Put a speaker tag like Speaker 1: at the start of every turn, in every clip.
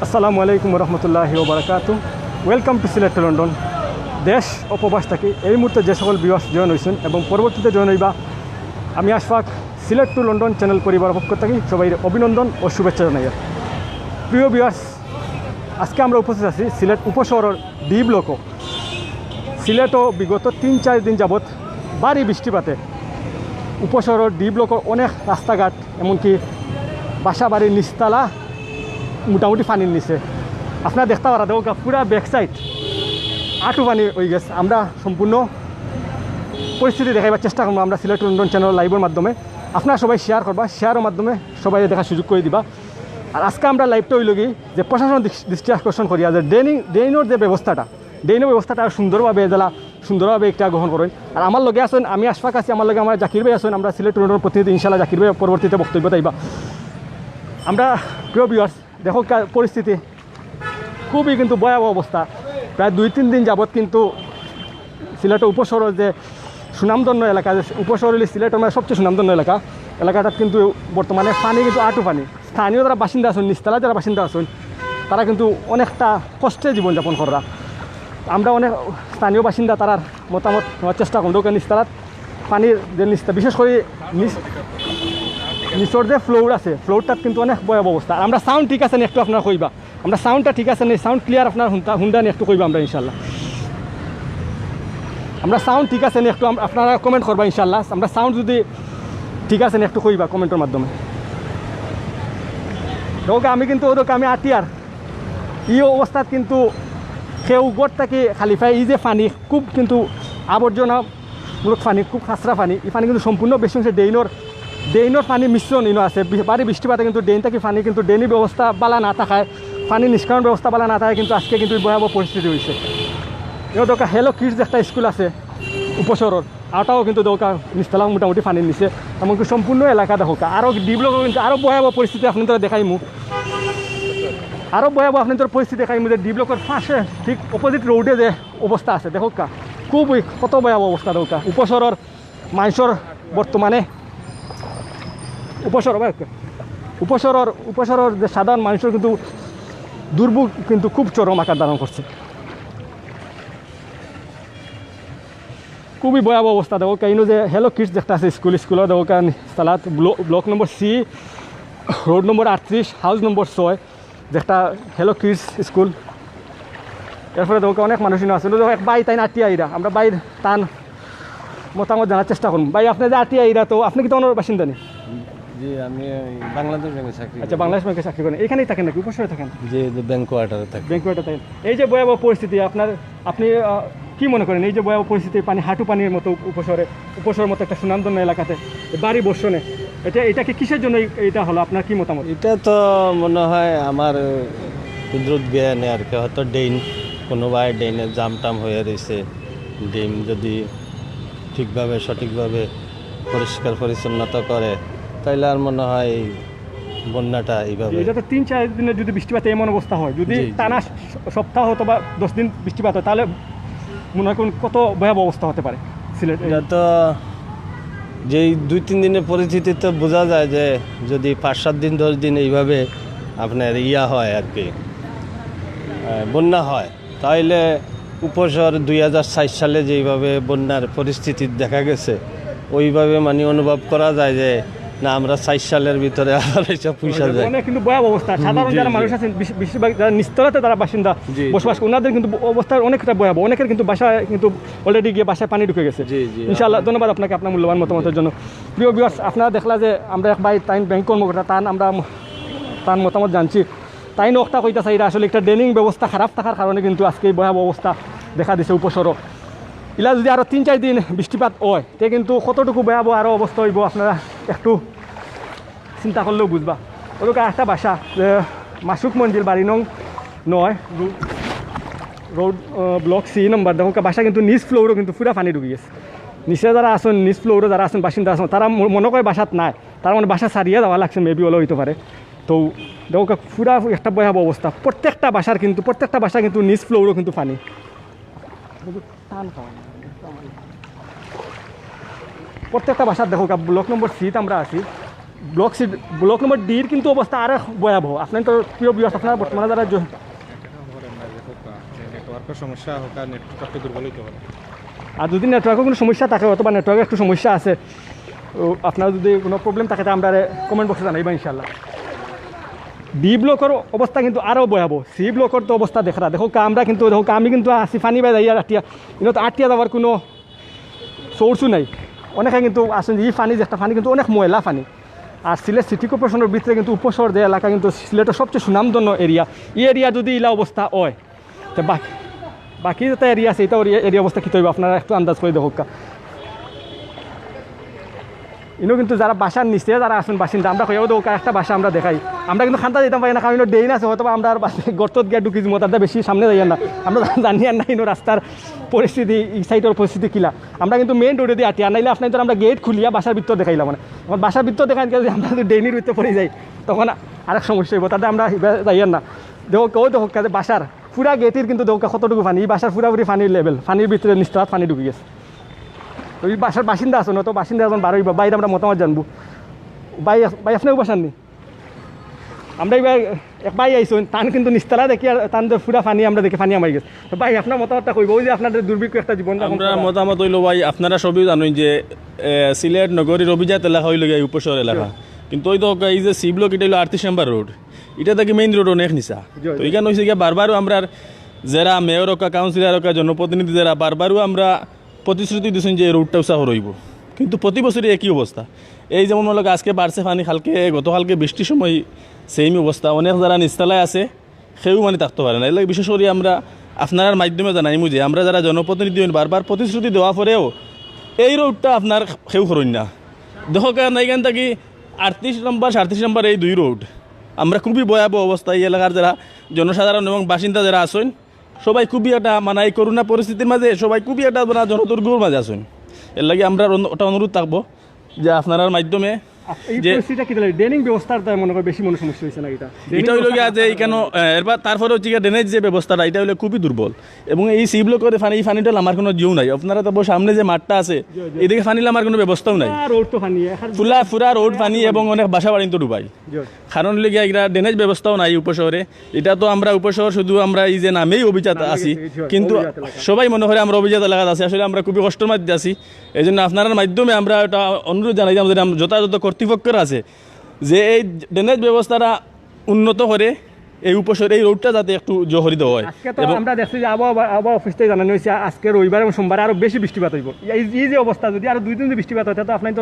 Speaker 1: আসসালামু আলাইকুম রহমতুল্লাহি ওয়া বারাকাতুহু। Welcome to Sylhet to London. দেশ ও প্রবাস থেকে এই মুহূর্তে যে সকল ভিউয়ার্স জয়েন হয়েছেন এবং পরবর্তীতে জয়েন হইবা, আমি Ashfaq Sylhet to London channel পরিবারের পক্ষ থেকে সবাই অভিনন্দন ও শুভেচ্ছা জানাই। প্রিয় ভিউয়ার্স, আজকে আমরা উপস্থিত আছি সিলেট উপশহরের ডি ব্লকও। সিলেটও বিগত ৩-৪ দিন যাবৎ ভারী বৃষ্টিপাতে উপশহরের ডি ব্লকের অনেক রাস্তাঘাট এমনকি বাসা বাড়ির নিচতলা মোটামুটি পানির নিচে। আপনারা দেখতে পারা দেখো পুরা ব্যাক সাইড আঁটু পানি হয়ে গেছে। আমরা সম্পূর্ণ পরিস্থিতি দেখাইবার চেষ্টা করবো আমরা সিলেট লন্ডন চ্যানেল লাইভের মাধ্যমে। আপনারা সবাই শেয়ার করবা, শেয়ারের মাধ্যমে সবাই দেখার সুযোগ করে দিবা। আর আজকে আমরা লাইভটা হইল কি যে প্রশাসন দৃষ্টি আকর্ষণ করিয়া যে ড্রেইনের যে ব্যবস্থাটা, ড্রেইনের ব্যবস্থাটা সুন্দরভাবে জেলা সুন্দরভাবে একটা গ্রহণ করেন। আর আমার লগে আসেন, আমি আশফাক আছি, আমার লগে আমার জাকির ভাই আসেন। আমরা সিলেট লন্ডন প্রতিনিধি, ইনশাল্লাহ জাকির ভাই পরবর্তীতে বক্তব্য তাইবা। আমরা প্রিয় ভিউয়ার্স দেখো পরিস্থিতি খুবই কিন্তু ভয়াবহ অবস্থা। প্রায় 2-3 দিন যাবৎ কিন্তু সিলেটের উপশহরের যে সুনামধন্য এলাকা, উপশহর সিলেটের মানে সবচেয়ে সুনামধন্য এলাকাটার কিন্তু বর্তমানে পানি কিন্তু আঁটু পানি। স্থানীয় যারা বাসিন্দা আছেন, নিচতলা যারা বাসিন্দা আছেন, তারা কিন্তু অনেকটা কষ্টে জীবনযাপন করা। আমরা অনেক স্থানীয় বাসিন্দা তারার মতামত নেওয়ার চেষ্টা করবো। নিচতলার পানির যে নিচটা, বিশেষ করে নিচর যে ফ্লোর আছে, ফ্লোরটার কিন্তু অনেক ভয়াবহ অবস্থা। আমরা সাউন্ড ঠিক আছে না একটু আপনারা কইবা, আমরা সাউন্ডটা ঠিক আছে না, সাউন্ড ক্লিয়ার আপনার হুন্ডা নিয়ে একটু কইবা আমরা ইনশাল্লাহ। আমরা সাউন্ড ঠিক আছে না একটু আপনারা কমেন্ট করবা ইনশাল্লাহ। আমরা সাউন্ড যদি ঠিক আছে না একটু কইবা কমেন্টের মাধ্যমে। ওকে আমি কিন্তু ওরকম আমি আটিয়ার এই অবস্থাত কিন্তু কেউ গড় থেকে খালি পাই। এই যে পানি খুব কিন্তু আবর্জনামূলক পানি, খুব খাসরা পানি। এই পানি কিন্তু সম্পূর্ণ বেশি হচ্ছে ড্রেইনের পানি মিশ্রণ ইনো আছে। বাড়ি বৃষ্টিপাতে কিন্তু ড্রেইন থেকে পানি কিন্তু ড্রেইনের ব্যবস্থা বালা না থাকায়, পানি নিষ্কাশন ব্যবস্থা বালা না থাকায় কিন্তু আজকে কিন্তু ভয়াবহ পরিস্থিতি হয়েছে। এও দরকার হ্যালো কিডস একটা স্কুল আছে উপশহরের, আটাও কিন্তু দরকার নিচতলা মোটামুটি পানির নিচে। এমনকি সম্পূর্ণ এলাকা দেখো আরও ডিব্লক কিন্তু আরও ভয়াবহ পরিস্থিতি আপনি তো দেখাইমু, আরও ভয়াবহ আপনি তোর পরিস্থিতি দেখাইমু যে ডি ব্লকের পাশে ঠিক অপোজিট রোডে যে অবস্থা আছে দেখো খুবই কত ভয়াবহ অবস্থা দরকার। উপশহরের মানুষের বর্তমানে উপশহরের যে সাধারণ মানুষের কিন্তু দুর্ভোগ কিন্তু খুব চরম আকার ধারণ করছে। খুবই ভয়াবহ অবস্থা দেখো। কাইনো যে হ্যালো কিডস যেটা আছে স্কুলের দেখো সালাত block number C, road number 38, house নম্বর 6 যেটা হ্যালো কিডস স্কুল। এরপরে দেখো অনেক মানুষ আসলে এক বাই তাই আটিয়া আইরা, আমরা বাইর টান মতামত জানার চেষ্টা করুন। ভাই আপনি যে আটিয়া আইরা, তো আপনি কি তো অন্য বাসিন্দা নেই?
Speaker 2: জি, আমি বাংলাদেশ ব্যাংকে চাকরি।
Speaker 1: আচ্ছা, বাংলাদেশ ব্যাংকে চাকরি করেন, এখানেই থাকেন নাকি উপশহরে থাকেন?
Speaker 2: যে ব্যাংক কোয়ার্টারে থাকেন।
Speaker 1: ব্যাংক কোয়ার্টারে থাকেন। এই যে ভয়াবহ পরিস্থিতি আপনি কি মনে করেন এই যে ভয়াবহ পরিস্থিতি, পানি হাঁটু পানির মতো উপশহরের মতো একটা সুনামধন্য এলাকাতে বাড়ি বর্ষণে, এটা কি কিসের জন্য এটা হলো, আপনার কি মতামত?
Speaker 2: এটা তো মনে হয় আমার কুদরত জ্ঞানে আর কি, হয়তো কোনোবাই ড্রেনের জাম হয়ে রয়েছে। ড্রেন যদি ঠিকভাবে সঠিকভাবে পরিষ্কার পরিচ্ছন্নতা করে তাইলে আর মনে হয় এই বন্যাটা এইভাবে।
Speaker 1: এটা তো 3-4 দিনের যদি বৃষ্টিপাতে এমন অবস্থা হয়, যদি টানা সপ্তাহ অথবা 10 দিন বৃষ্টিপাত হয়, তাহলে মনে হয় কত ভয়াবহ অবস্থা হতে পারে সিলেট।
Speaker 2: এটা তো যেই 2-3 দিনের পরিস্থিতি তো বোঝা যায় যে যদি 5-7 দিন 10 দিন এইভাবে আপনার হয় আর কি, বন্যা হয়, তাইলে উপশহর 2004 সালে যেইভাবে বন্যার পরিস্থিতি দেখা গেছে ওইভাবে মানে অনুভব করা যায় যে না, আমরা 4 সালের ভিতরে আবার এইসব পয়সা যায়।
Speaker 1: কিন্তু ভয়াবহ অবস্থা। সাধারণ যারা মানুষ আছেন, বেশিরভাগ যারা নিচতলাতে তারা বাসিন্দা বসবাস করে, ওনাদের কিন্তু অবস্থা অনেকটা ভয়াবহ। অনেকের কিন্তু বাসায় কিন্তু অলরেডি গিয়ে বাসায় পানি ঢুকে গেছে। ইনশাআল্লাহ ধন্যবাদ আপনাকে আপনার মূল্যবান মতামতের জন্য। প্রিয় ভিউয়ার্স, আপনারা দেখলা যে আমরা এক ভাই তাই ব্যাংক কর্মকর্তা, আমরা তার মতামত জানছি। তাই নকটা কইতাছে এটা আসলে একটা ড্রেনিং ব্যবস্থা খারাপ থাকার কারণে কিন্তু আজকে এই ভয়াবহ অবস্থা দেখা দিছে উপশহর। ইলা যদি আরও 3-4 দিন বৃষ্টিপাত হয় তে কিন্তু কতটুকু ভয়াবহ আরও অবস্থা হইব আপনারা একটু চিন্তা করলেও বুঝবা। ওরকম একটা বাসা মাসুক মঞ্জিল বাড়ি নং 9, রোড ব্লক সি নম্বর দেখো বাসা কিন্তু নিচ ফ্লোরও কিন্তু পুরা পানি ঢুকে গেছে। নিচে যারা আসেন, নিচ ফ্লোরে যারা আছেন বাসিন্দা আছেন, তারা মনে করে বাসাত নাই, তার মানে বাসা ছাড়িয়ে যাওয়া লাগছে, মেবি হলেও হইতে পারে। তো দেখো পুরা একটা ভয়াবহ অবস্থা। প্রত্যেকটা বাসা কিন্তু নিচ ফ্লোরও কিন্তু পানি। প্রত্যেকটা বাসার দেখো ব্লক নম্বর সিতে আমরা আছি, ব্লক নম্বর ডির কিন্তু অবস্থা আরও ভয়াবহ। আপনার তো প্রিয় বিবাস আপনার বর্তমানে যারা
Speaker 3: নেটওয়ার্কের সমস্যা হোক আর নেটওয়ার্কটা দুর্বল হইতে পারে।
Speaker 1: আর যদি নেটওয়ার্কের কোনো সমস্যা থাকে অথবা নেটওয়ার্কের একটু সমস্যা আছে, আপনার যদি কোনো প্রবলেম থাকে আমরা কমেন্ট বক্সে জানাইবা ইনশাল্লাহ। ডি ব্লকের অবস্থা কিন্তু আরও ভয়াবহ। সি ব্লকের তো অবস্থা দেখা দেখো আমরা কিন্তু দেখো আমি কিন্তু আসি ফানি বাই যাই আটিয়া কিন্তু আটিয়া যাওয়ার কোনো সোর্সও নাই। অনেকে কিন্তু আসেন এই ফানি যে একটা ফানি কিন্তু অনেক ময়লা ফানি। আর সিলেট সিটি কর্পোরেশনের ভিতরে কিন্তু উপশহর যে এলাকা কিন্তু সিলেটের সবচেয়ে সুনামধন্য এরিয়া। এই এরিয়া যদি ইলা অবস্থা হয় তো বাকি যেটা এরিয়া আছে এটা এরিয়া অবস্থা কী হইব আপনারা একটু আন্দাজ করে দেখো। ইনো কিন্তু যারা বাসার নিচে যারা আসেন বাসিন্দা আমরা কইও তো একটা বাসা আমরা দেখাই, আমরা কিন্তু খান্তা যেতাম পারি না, কারণ ডেইন আছে হয়তো আমরা আর গর্তত গিয়ে ঢুকি যাবো, তাদের বেশি সামনে যাই না, আমরা জানি আর না ইনো রাস্তার পরিস্থিতি এই সাইডের পরিস্থিতি কিলা। আমরা কিন্তু মেইন রোডে দিয়ে আটি আর নাইলে আপনার আমরা গেট খুলিয়া বাসার ভিতর দেখাইলাম। মানে এখন বাসার ভিতর দেখাই যদি আমরা যদি ডেইনির ভিতরে পড়ে যাই তখন আরেক সমস্যা হইব, তাতে আমরা যাই না। দেখো কেউ দেখো কাজে বাসার পুরা গেটের কিন্তু দেখো কতটুকু পানি, এই বাসার পুরাপুরি পানির লেভেল, পানির ভিতরে নিস্তারাত পানি ঢুকে গেছে। তো এই বাসার বাসিন্দা আছো না, তো বাসিন্দা এখন বারোই বাইরে আমরা মতামত জানবো। বাই আপনার বাসার নি আমরা এবার এক বাই আইসো তান কিন্তু নিস্তালা দেখি আর তান পুরা পানি আমরা দেখি পানি আমার গেছে। তো ভাই আপনার মতামতটা কইব ওই যে আপনাদের দুর্ভিক্ষ একটা জীবন।
Speaker 3: আমরা মতামত হইল ভাই আপনারা সবই জানেন যে সিলেট নগরীর অভিজাত এলাকা হইল গিয়ে উপশহর এলাকা, কিন্তু ওই তো এই যে সি ব্লক এটা হইলো 38 নম্বর রোড, এটা থেকে মেইন রোড অনেক নিচা। তো এখানে হয়েছে গিয়ে বারবারও আমরা যারা মেয়র হোক কাউন্সিলর হোক জনপ্রতিনিধি যারা বারবারও আমরা প্রতিশ্রুতি দিচ্ছেন যে রোডটা উৎসাহ রইব, কিন্তু প্রতি বছরই একই অবস্থা। এই যেমন মনে আজকে বাড়ছে পানি, কালকে গতকালকে বৃষ্টির সময় সেম অবস্থা, অনেক যারা নিচতলায় আছে সেও মানে থাকতে পারে না। এলাকা বিশেষ করে আমরা আপনার মাধ্যমে জানাইমু যে আমরা যারা জনপ্রতিনিধি বারবার প্রতিশ্রুতি দেওয়া পরেও এই রোডটা আপনার সেও করেন না। দেখো কেন এইখান থাকি 38 নম্বর 37 নম্বর এই দুই রোড আমরা খুবই ভয়াবহ অবস্থা। এই এলাকার যারা জনসাধারণ এবং বাসিন্দা যারা আছেন সবাই খুবই একটা মানে এই করোনা পরিস্থিতির মাঝে সবাই খুবই একটা মানে জনদুর্গর মাঝে আছেন। এর লাগে আমরা ওটা অনুরোধ থাকবো যে আপনার মাধ্যমে যে
Speaker 1: ড্রেনিং ব্যবস্থার মনে করি বেশি মনে সমস্যা হয়েছে না
Speaker 3: এটা হইল গিয়া যে কেন এরপর তারপরে হচ্ছে ড্রেনেজ যে ব্যবস্থাটা এটা হলে খুবই দুর্বল, এবং এই সি ব্লকের পানি এই পানিটা আমার কোনো জিও নাই। আপনারা তো সামনে যে মাঠটা আছে এদিকে পানি আমার কোনো ব্যবস্থাও নাই, ফুরা রোড পানি এবং অনেক বাসা বাড়ি তো ডুবাই। কারণ হলে গিয়া এটা ড্রেনেজ ব্যবস্থাও নাই উপশহরে। এটা তো আমরা উপশহর শুধু আমরা এই যে নামেই অভিজাত আছি, কিন্তু সবাই মনে করে আমরা অভিজাত এলাকাতে আছি, আসলে আমরা খুবই কষ্টের মধ্যে আছি। এই জন্য আপনার মাধ্যমে আমরা এটা অনুরোধ জানাই যে যথাযথ কর্তৃপক্ষের আছে যে এই ড্রেনেজ ব্যবস্থাটা উন্নত করে এই উপশহর এই রোডটা যাতে একটু জহরিত হয়।
Speaker 1: আমরা দেখছি যে আবহাওয়া অফিস থেকে জানানো হয়েছে আজকে রবিবার এবং সোমবারে আরো বেশি বৃষ্টিপাত হইব। এই যে অবস্থা যদি আরো 2 দিন বৃষ্টিপাত হয় তো আপনার তো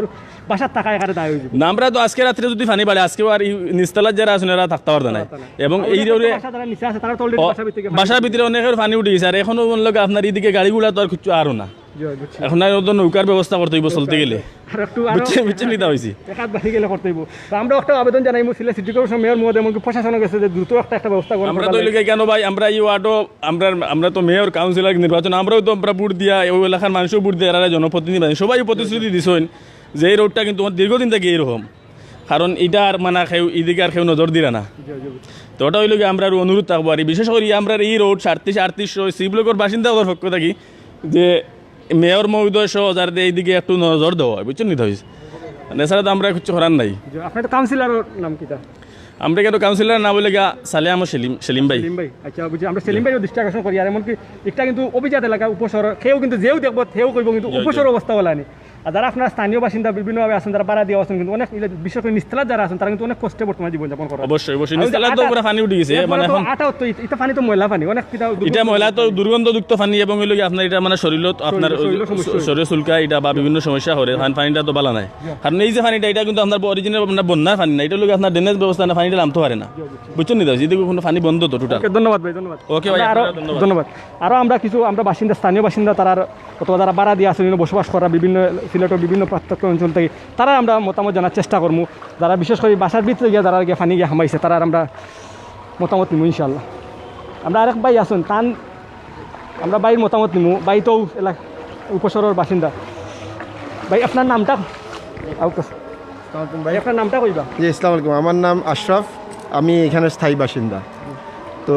Speaker 1: বাসার টাকা এখানে দায় হয়ে যাবে না। আমরা
Speaker 3: তো আজকে রাত্রে যদি পানি বাড়ে আজকেও আর নিচতলার যারা আছেন এরা থাকতে পারবে না, এবং এই রোডে বাসার ভিতরে অনেকের পানি উঠে গেছে। আর এখনো মনে লাগে আপনার এইদিকে গাড়িগুলা তো আর কিছু আরো না, এখন আর নৌকার ব্যবস্থা করতে হইব চলতে গেলে।
Speaker 1: আমরা একটা আবেদন জানাই সিলেট সিটি কর্পোরেশন মেয়র মহোদয় এমনকি প্রশাসন গেছে যে দ্রুত একটা ব্যবস্থা করা।
Speaker 3: আমরা তো কেন ভাই আমরা এই ওয়ার্ডও আমরা তো মেয়র কাউন্সিলর নির্বাচন আমরাও তো আমরা ভোট দিয়া ওই এলাকার মানুষও ভোট দিয়ে এরা জনপ্রতিনিধি সবাই প্রতিশ্রুতি দিছেন যে এই রোডটা কিন্তু দীর্ঘদিন থেকে এইরকম, কারণ এটা আর মানে কেউ এদিকে আর কেউ নজর দিলা না। তো ওটা হইল আমরা অনুরোধ থাকবো আর বিশেষ করে আমরা এই রোড 37-38 সি ব্লকের বাসিন্দা পক্ষ থাকি যে মেয়র মহোদয় সহ যার এইদিকে একটু নজর দেওয়া হয়, বুঝছেন নিতে হয়েছে। এছাড়া তো আমরা কিছু করার নাই।
Speaker 1: আপনার কাউন্সিলর নাম কি?
Speaker 3: আমরা কেন কাউন্সিলর না বলে গা সালেম সেলিম ভাই।
Speaker 1: আচ্ছা বুঝছি, আমরা সেলিম ভাইও দৃষ্টি আকর্ষণ করি। আর এমনকি এটা কিন্তু অভিজাত এলাকা উপশহর, কেউ কিন্তু যেও দেখবো সেও করবো, কিন্তু উপশহর অবস্থা বলা নেই। আর যারা আপনার স্থানীয় বাসিন্দা বিভিন্নভাবে আছেন, যারা ভাড়া দিয়ে আছেন, কিন্তু অনেক বিশেষ করে নিচতলার যারা আছেন তারা কিন্তু অনেক কষ্টে বর্তমান জীবনযাপন করে।
Speaker 3: অবশ্যই নিচতলার তো পুরো পানি উঠে গেছে, মানে
Speaker 1: আটা তো এটা পানি তো ময়লা পানি, অনেক
Speaker 3: এটা ময়লা তো দুর্গন্ধযুক্ত পানি, এবং হইল আপনার এটা মানে শরীরত আপনার শরীরে চুলকা এটা বা বিভিন্ন সমস্যা করে। পানিটা তো ভালো নাই, কারণ এই যে পানিটা এটা কিন্তু আপনার অরিজিনাল আপনার বন্যার পানি না, এটা হলো আপনার ড্রেনেজ ব্যবস্থা না, পানিটা নামতে পারে না, বুঝছেন নি? এদিকে কোনো পানি বন্ধ তো টোটাল।
Speaker 1: ধন্যবাদ ভাই, ধন্যবাদ।
Speaker 3: ওকে ভাই,
Speaker 1: ধন্যবাদ। আরও আমরা কিছু আমরা বাসিন্দা স্থানীয় বাসিন্দা তারা অথবা যারা ভাড়া দিয়ে আসেন বসবাস করা বিভিন্ন সিলেটের বিভিন্ন পার্থক্য অঞ্চল থেকে তারা আমরা মতামত জানার চেষ্টা করবো। যারা বিশেষ করে বাসার ভিতরে গিয়ে যারা গিয়ে পানি গিয়ে হামাইছে তারা আমরা মতামত নিবো ইনশাল্লাহ। আমরা আরেক ভাই আসুন তান আমরা বাইর মতামত নিবো। বাই তো এলাকা উপশহরের বাসিন্দা। ভাই আপনার নামটা ভাই আপনার নামটা কইবা?
Speaker 4: জি আসসালামু আলাইকুম, আমার নাম আশরাফ, আমি এখানে স্থায়ী বাসিন্দা। তো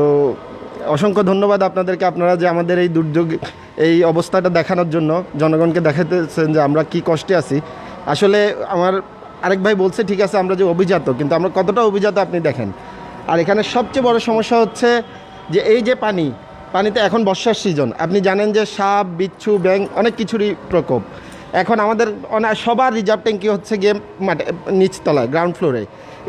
Speaker 4: অসংখ্য ধন্যবাদ আপনাদেরকে, আপনারা যে আমাদের এই দুর্যোগ এই অবস্থাটা দেখানোর জন্য জনগণকে দেখাতেছেন যে আমরা কি কষ্টে আছি। আসলে আরেক ভাই বলছে ঠিক আছে আমরা যে অভিজাত, কিন্তু আমরা কতটা অভিজাত আপনি দেখেন। আর এখানে সবচেয়ে বড় সমস্যা হচ্ছে যে এই যে পানিতে এখন বর্ষার সিজন, আপনি জানেন যে সাপ, বিচ্ছু, ব্যাঙ অনেক কিছুরই প্রকোপ। এখন আমাদের সবার রিজার্ভ ট্যাঙ্কি হচ্ছে গিয়ে নিচতলায় গ্রাউন্ড ফ্লোরে।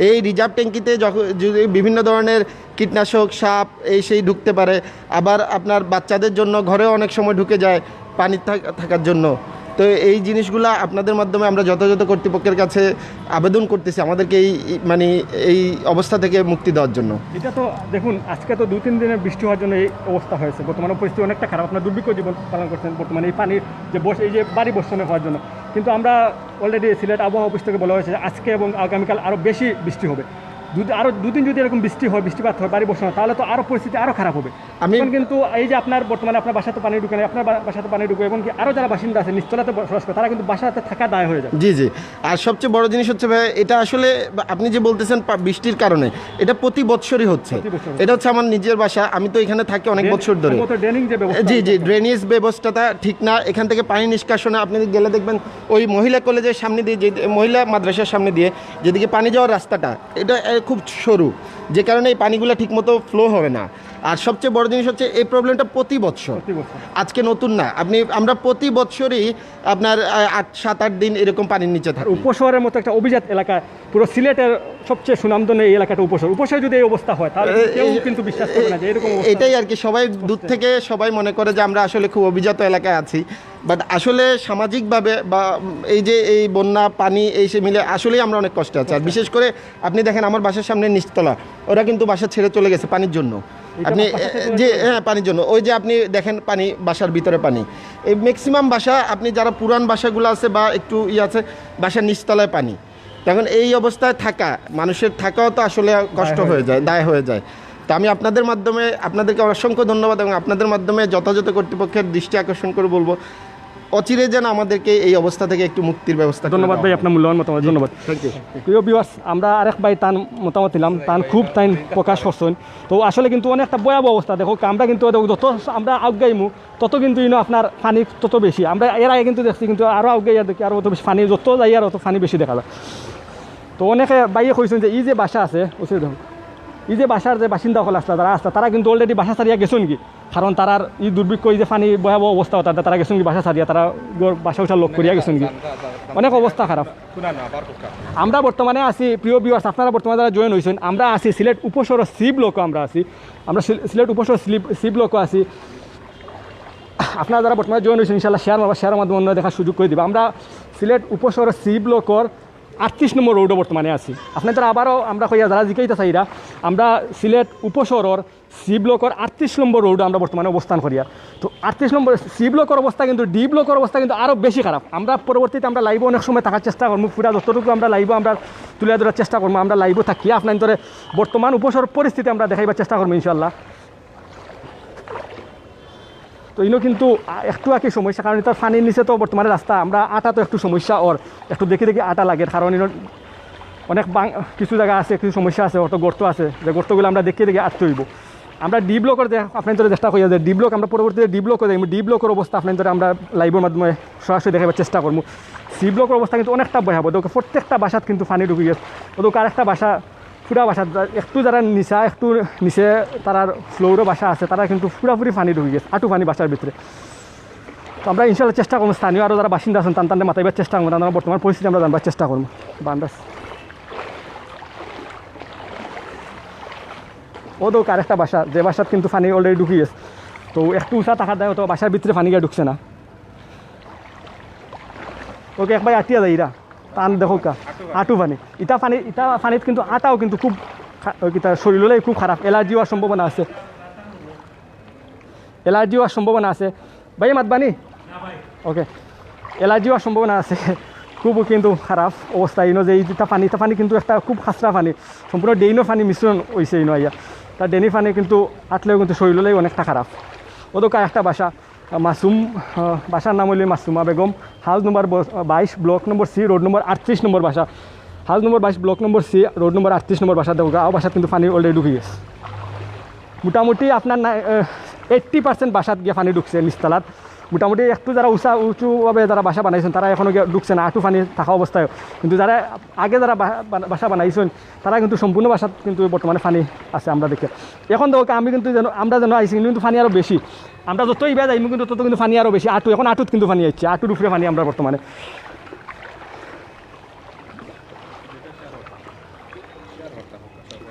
Speaker 4: এই রিজার্ভ ট্যাঙ্কিতে যখন যদি বিভিন্ন ধরনের কীটনাশক, সাপ এই সেই ঢুকতে পারে, আবার আপনার বাচ্চাদের জন্য ঘরেও অনেক সময় ঢুকে যায় পানি থাকার জন্য। তো এই জিনিসগুলো আপনাদের মাধ্যমে আমরা যথাযথ কর্তৃপক্ষের কাছে আবেদন করতেছি আমাদেরকে এই অবস্থা থেকে মুক্তি দেওয়ার জন্য।
Speaker 1: এটা তো দেখুন আজকে তো 2-3 দিনের বৃষ্টি হওয়ার জন্য এই অবস্থা হয়েছে। বর্তমানে পরিস্থিতি অনেকটা খারাপ, আপনার দুর্ভিক্ষ জীবন পালন করছেন বর্তমানে এই পানির যে এই যে বাড়ি বর্ষণে হওয়ার জন্য। কিন্তু আমরা অলরেডি সিলেট আবহাওয়া অফিস থেকে বলা হয়েছে আজকে এবং আগামীকাল আরও বেশি বৃষ্টি হবে। আরও 2 দিন যদি এরকম বৃষ্টিপাত হয় বাড়ি বর্ষণ, তাহলে তো আরও পরিস্থিতি আরও খারাপ হবে। কিন্তু এই যে আপনার বর্তমানে আপনার বাসাতে পানি ঢুকে নেই, আপনার বাসাতে পানি ঢুকে, এবং কি আরও যারা বাসিন্দা আছে নিচতলাতে বসবাস করে তারা কিন্তু বাসাতে থাকা দায় হয়ে যায়।
Speaker 4: জি। আর সবচেয়ে বড় জিনিস হচ্ছে ভাই, এটা আসলে আপনি যে বলতেছেন বৃষ্টির কারণে, এটা প্রতি বছরই হচ্ছে। এটা হচ্ছে আমার নিজের বাসা, আমি তো এখানে থাকি অনেক বছর ধরে। জি, ড্রেনেজ ব্যবস্থাটা ঠিক না। এখান থেকে পানি নিষ্কাশনে আপনি গেলে দেখবেন ওই মহিলা কলেজের সামনে দিয়ে, যে মহিলা মাদ্রাসার সামনে দিয়ে যেদিকে পানি যাওয়ার রাস্তাটা, এটা খুব সরু, যে কারণে এই পানিগুলো ঠিকমতো ফ্লো হবে না। আর সবচেয়ে বড় জিনিস হচ্ছে এই প্রবলেমটা প্রতি বছর, আজকে নতুন না। আমরা প্রতি বছরই আপনার 7-8 দিন এরকম পানির নিচে থাকি।
Speaker 1: উপশহরের মতো একটা অভিজাত এলাকা, পুরো সিলেটের সবচেয়ে সুনামধন্য এই এলাকাটা উপশহরে যদি এই অবস্থা হয় তাহলে কেউ কিন্তু বিশ্বাস করবে না যে এরকম অবস্থা।
Speaker 4: এটাই আর কি, সবাই দূর থেকে সবাই মনে করে যে আমরা আসলে খুব অভিজাত এলাকায় আছি, বাট আসলে সামাজিকভাবে বা এই যে এই বন্যা পানি এই সে মিলে আসলেই আমরা অনেক কষ্টে আছি। আর বিশেষ করে আপনি দেখেন আমার বাসার সামনে নিচতলা, ওরা কিন্তু বাসা ছেড়ে চলে গেছে পানির জন্য। আপনি যে পানির জন্য ওই যে আপনি দেখেন পানি, বাসার ভিতরে পানি। এই ম্যাক্সিমাম বাসা আপনি যারা পুরান বাসাগুলো আছে বা একটু আছে, বাসার নিচতলায় পানি। তখন এই অবস্থায় থাকা মানুষের থাকাও তো আসলে কষ্ট হয়ে যায়, দায় হয়ে যায়। তো আমি আপনাদেরকে অসংখ্য ধন্যবাদ, এবং আপনাদের মাধ্যমে যথাযথ কর্তৃপক্ষের দৃষ্টি আকর্ষণ করে বলবো অচিরে যেন আমাদেরকে এই অবস্থা থেকে একটু মুক্তির ব্যবস্থা।
Speaker 1: ধন্যবাদ ভাই, আপনার মূল্যবান মতামত। ধন্যবাদ।
Speaker 4: Thank you.
Speaker 1: প্রিয় ভিউয়ার্স, আমরা আরেক ভাই তার মতামত দিলাম, তার খুব তাই প্রকাশ করছেন। তো আসলে কিন্তু অনেকটা ভয়াবহ অবস্থা। দেখো আমরা কিন্তু যত আমরা আগাইমু তত কিন্তু আপনার পানি তত বেশি। আমরা এর আগে কিন্তু দেখছি, কিন্তু আরও আগাইয়া দেখি আরও অত বেশি পানি, যত যাই আর অত পানি বেশি দেখা যায়। তো অনেকে বাইয়ে কইছেন যে এই যে বাসা আছে, দেখুন এই যে বাসার যে বাসিন্দা হল আসলে যারা আসলে তারা কিন্তু অলরেডি বাসা ছাড়িয়া গেছেন কি, কারণ তারার এই দুর্ভিক্ষ, এই যে পানি ভয়াবহ অবস্থা হতো, তারা গেছেন কি বাসা ছাড়িয়া, তারা বাসা উঠার লোক করিয়া গেছেন কি, অনেক অবস্থা খারাপ। আমরা বর্তমানে আছি, প্রিয় ভিউয়ার্স আপনারা বর্তমানে যারা জয়েন হয়েছেন, আমরা আছি সিলেট উপশহর সি ব্লকও আমরা সিলেট উপশহর সি ব্লকও আছি। আপনারা যারা বর্তমানে জয়েন হয়েছেন ইনশাআল্লাহ শেয়ারের মাধ্যমে অন্য দেখার সুযোগ করে দেবে। আমরা সিলেট উপশহর সি ব্লকর 38 নম্বর রোডও বর্তমানে আছি। আপনাদের আবারও আমরা কইয়া যারা জিকাইতে চাইরা, আমরা সিলেট উপশহরের সি ব্লকের 38 নম্বর রোডে আমরা বর্তমানে অবস্থান করি। তো 38 নম্বর সি ব্লকের অবস্থা কিন্তু ডি ব্লকের অবস্থা কিন্তু আরও বেশি খারাপ। আমরা পরবর্তীতে আমরা লাইভে অনেক সময় থাকার চেষ্টা করবো, পুরা যতটুকু আমরা লাইভে আমরা তুলে ধরার চেষ্টা করবো। আমরা লাইভে থাকি আপনাদের বর্তমান উপশহর পরিস্থিতি আমরা দেখাইবার চেষ্টা করবো ইনশাল্লাহ। তো ইনো কিন্তু একটু একই সমস্যা, কারণ তার পানির নিচে তো বর্তমানে রাস্তা, আমরা আটা তো একটু সমস্যা, ওর একটু দেখে আটা লাগে, কারণ ইনো অনেক কিছু জায়গা আছে, কিছু সমস্যা আছে, অত গর্ত আছে, যে গর্তগুলো আমরা দেখে আটতে হইব। আমরা ডি ব্লকের আপনাদের চেষ্টা করি যে ডি ব্লক, আমরা পরবর্তীতে ডি ব্লক করে ডি ব্লকের অবস্থা আপনাদের আমরা লাইভের মাধ্যমে সরাসরি দেখাবার চেষ্টা করবো। সি ব্লকের অবস্থা কিন্তু অনেকটা ভয়াবহ। ওদেরকে প্রত্যেকটা বাসাত কিন্তু পানি ঢুকে গেছে। ওদেরকে আরেকটা বাসা, পুরা বাসা একটু যারা একটু নিচে তারার ফ্লোরও বাসা আছে, তারা কিন্তু পুরাপুরি পানি ঢুকে গেছে, আটু পানি বাসার ভিতরে। তো আমরা ইনশাল্লাহ চেষ্টা করবো, স্থানীয় আরও যারা বাসিন্দা আছেন তাদের মাথাইবার চেষ্টা করবো, তাদের বর্তমান পরিস্থিতি আমরা জানবার চেষ্টা করবো। বান্দাস ওদের আরেকটা বাসা, যে বাসাত কিন্তু পানি অলরেডি ঢুকে গেছে। তো একটু উঁচা টাকা দেয়, তো বাসার ভিতরে পানি গিয়ে ঢুকছে না। ওকে একবার আটিয়া যায় এরা টান দেখো কা আটু পানি, ইটা পানিত কিন্তু আটাও কিন্তু খুব শরীরে খুব খারাপ, অ্যালার্জি হওয়ার সম্ভাবনা আছে। ভাই মাতবানি ওকে, অ্যালার্জি হওয়ার সম্ভাবনা আছে, খুব কিন্তু খারাপ অবস্থা। ইনো যে ইটা পানি কিন্তু একটা খুব খাসরা পানি, সম্পূর্ণ ডেইনো পানি মিশ্রণ হয়েছে ইনো আইয়া। তার ডেনি পানি কিন্তু আটলেও কিন্তু শরীরে অনেকটা খারাপ। ওদোকা একটা বাসা, মাসুম বাসার নাম হইলে মাসুমা বেগম, house number 22 block number C road number 38 number বাসা, house number 22 block number C road number 38 number বাসা। দেখো গাঁও বাসাত কিন্তু পানি অলরেডি ঢুকে গেছে। মোটামুটি আপনার 80% বাসাত গিয়ে পানি ঢুকছে নিচতলাত, মোটামুটি একটু যারা উঁচুভাবে যারা বাসা বানাইছেন তারা এখনও ঢুকছে না আঁটু পানি থাকা অবস্থায়, কিন্তু যারা আগে যারা বাসা বানাইছেন তারা কিন্তু সম্পূর্ণ বাসাত কিন্তু বর্তমানে পানি আছে আমরা দেখি। এখন দেখো আমি কিন্তু আমরা যেন আইসি কিন্তু পানি আরও বেশি, আমরা যতই বেয়া যাই কিন্তু তত কিন্তু পানি আরও বেশি, এখন আঁটুত কিন্তু পানি আসছে, আঁটুর উপরে পানি আমরা বর্তমানে।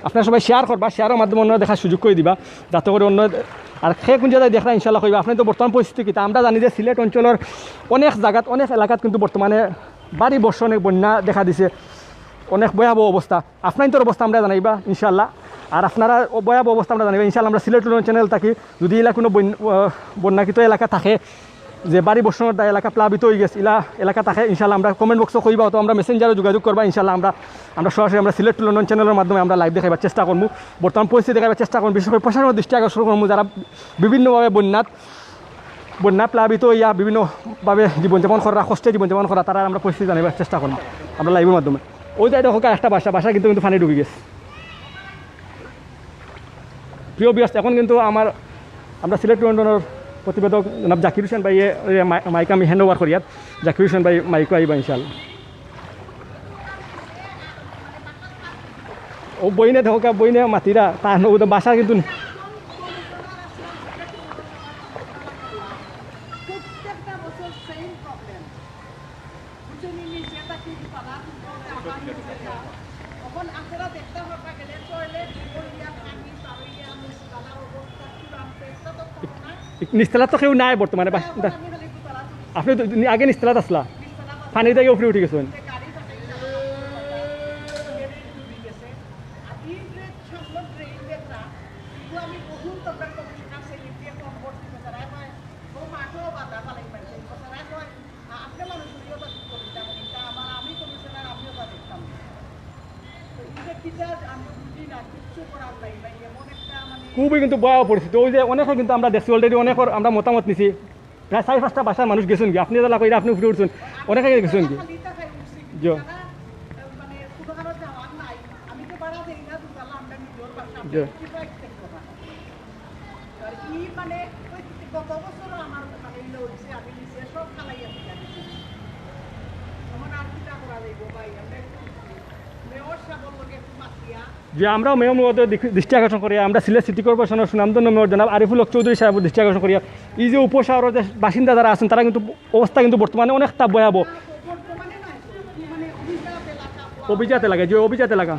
Speaker 1: আপনারা সবাই শেয়ার করবা, শেয়ারের মাধ্যমে অন্য দেখার সুযোগ করে দিবা, যাতে করে অন্য আর খেয়ে কোন জায়গায় দেখা ইনশাল্লাহ কইবা। আপনি তো বর্তমান পরিস্থিতি কিন্তু আমরা জানি যে সিলেট অঞ্চলের অনেক জায়গাত অনেক এলাকাত কিন্তু বর্তমানে বাড়ি বর্ষণে বন্যা দেখা দিছে, অনেক ভয়াবহ অবস্থা। আপনার তোর অবস্থা আমরা জানাইবা ইনশাল্লাহ, আর আপনারা ভয়াবহ অবস্থা আমরা জানাইবা ইনশাল্লাহ। আমরা সিলেট চ্যানেল থাকি যদি এলাকা কোনো বন্যাকৃত এলাকা থাকে যে বাড়ি বর্ষণের দায় এলাকা প্লাবিত হয়ে গেছে এলাকা থাকে ইনশাল্লাহ আমরা কমেন্ট বক্সও কইবা, তো আমরা মেসেঞ্জারে যোগাযোগ করবা ইনশাল্লাহ। আমরা সরাসরি আমরা সিলেট লন্ডন চ্যানেলের মাধ্যমে আমরা লাইভ দেখাবার চেষ্টা করবো, বর্তমান পরিস্থিতি দেখাবার চেষ্টা করবো, বিশেষ করে প্রশাসনের দৃষ্টি আকর্ষণ করবো যারা বিভিন্নভাবে বন্যা প্লাবিত হইয়া বিভিন্নভাবে জীবনযাপন করা, কষ্টে জীবনযাপন করা, তারা আমরা পরিস্থিতি জানাবার চেষ্টা করবো আমরা লাইভের মাধ্যমে। ওই জায়গায় হোক একটা বাসা কিন্তু পানি ঢুকে গেছে। প্রিয় বিয়াস, এখন কিন্তু আমরা সিলেট লন্ডনের প্রতিবেদক জনাব জাকির হোসেন ভাই মাইক আমি হ্যান্ড ওভার করি, আর জাকির হোসেন ভাই মাইক আইবা ইনশাল্লাহ। ও বইনে দেখো বইনে মাতিরা তার বাসা কিন্তু নিস্তেলাত তো কেউ নাই বর্তমানে। আপনি আগে নিস্তেলাত আসলা, পানি থেকে উপরে উঠে গেছেন। খুবই কিন্তু ভয়াবহ পরিস্থিতি। ওই যে অনেকে কিন্তু আমরা দেখছি অলরেডি, অনেক আমরা মতামত নিছি, প্রায় 4-5টা বাসার মানুষ গেছেন কি, আপনি যারা কইরা আপনি উপরে উঠছেন, অনেকে গেছেন কি যে আমরাও মেয়র মহোদয়ের দৃষ্টি আকর্ষণ করি, আমরা সিলেট সিটি কর্পোরেশনের সুনামধন্য মেয়র জনাব আরিফুল হক চৌধুরী সাহেবের দৃষ্টি আকর্ষণ করি, এই যে উপশহরের যে বাসিন্দা যারা আছেন তারা কিন্তু অবস্থা কিন্তু বর্তমানে অনেকটা ভয়াবহ। অভিজাত এলাকা, যে অভিজাত এলাকা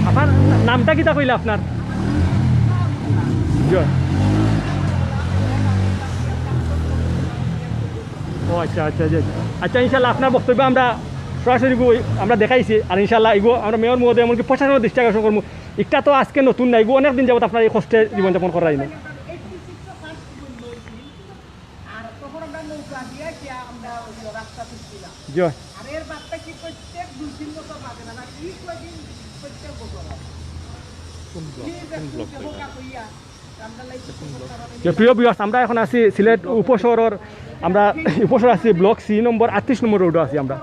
Speaker 1: আপনার নামটা কিতা কইলে আপনার? ও আচ্ছা আচ্ছা আচ্ছা, ইনশাল্লাহ আপনার বক্তব্য আমরা সরাসরি আমরা দেখাইছি, আর ইনশাল্লাহ এগুলো আমরা মেয়র মহোদয় এমনকি প্রশাসনের দৃষ্টি আকর্ষণ করবো। একটা তো আজকে নতুন না, এগুলো অনেকদিন যাবত আপনার এই কষ্টে জীবনযাপন করাই না। প্রিয় ভিউয়ার্স, আমরা এখন আছি সিলেট উপশহরের, আমরা উপশহর আছি ব্লক সি নম্বর 38 নম্বর রোডে আছি আমরা।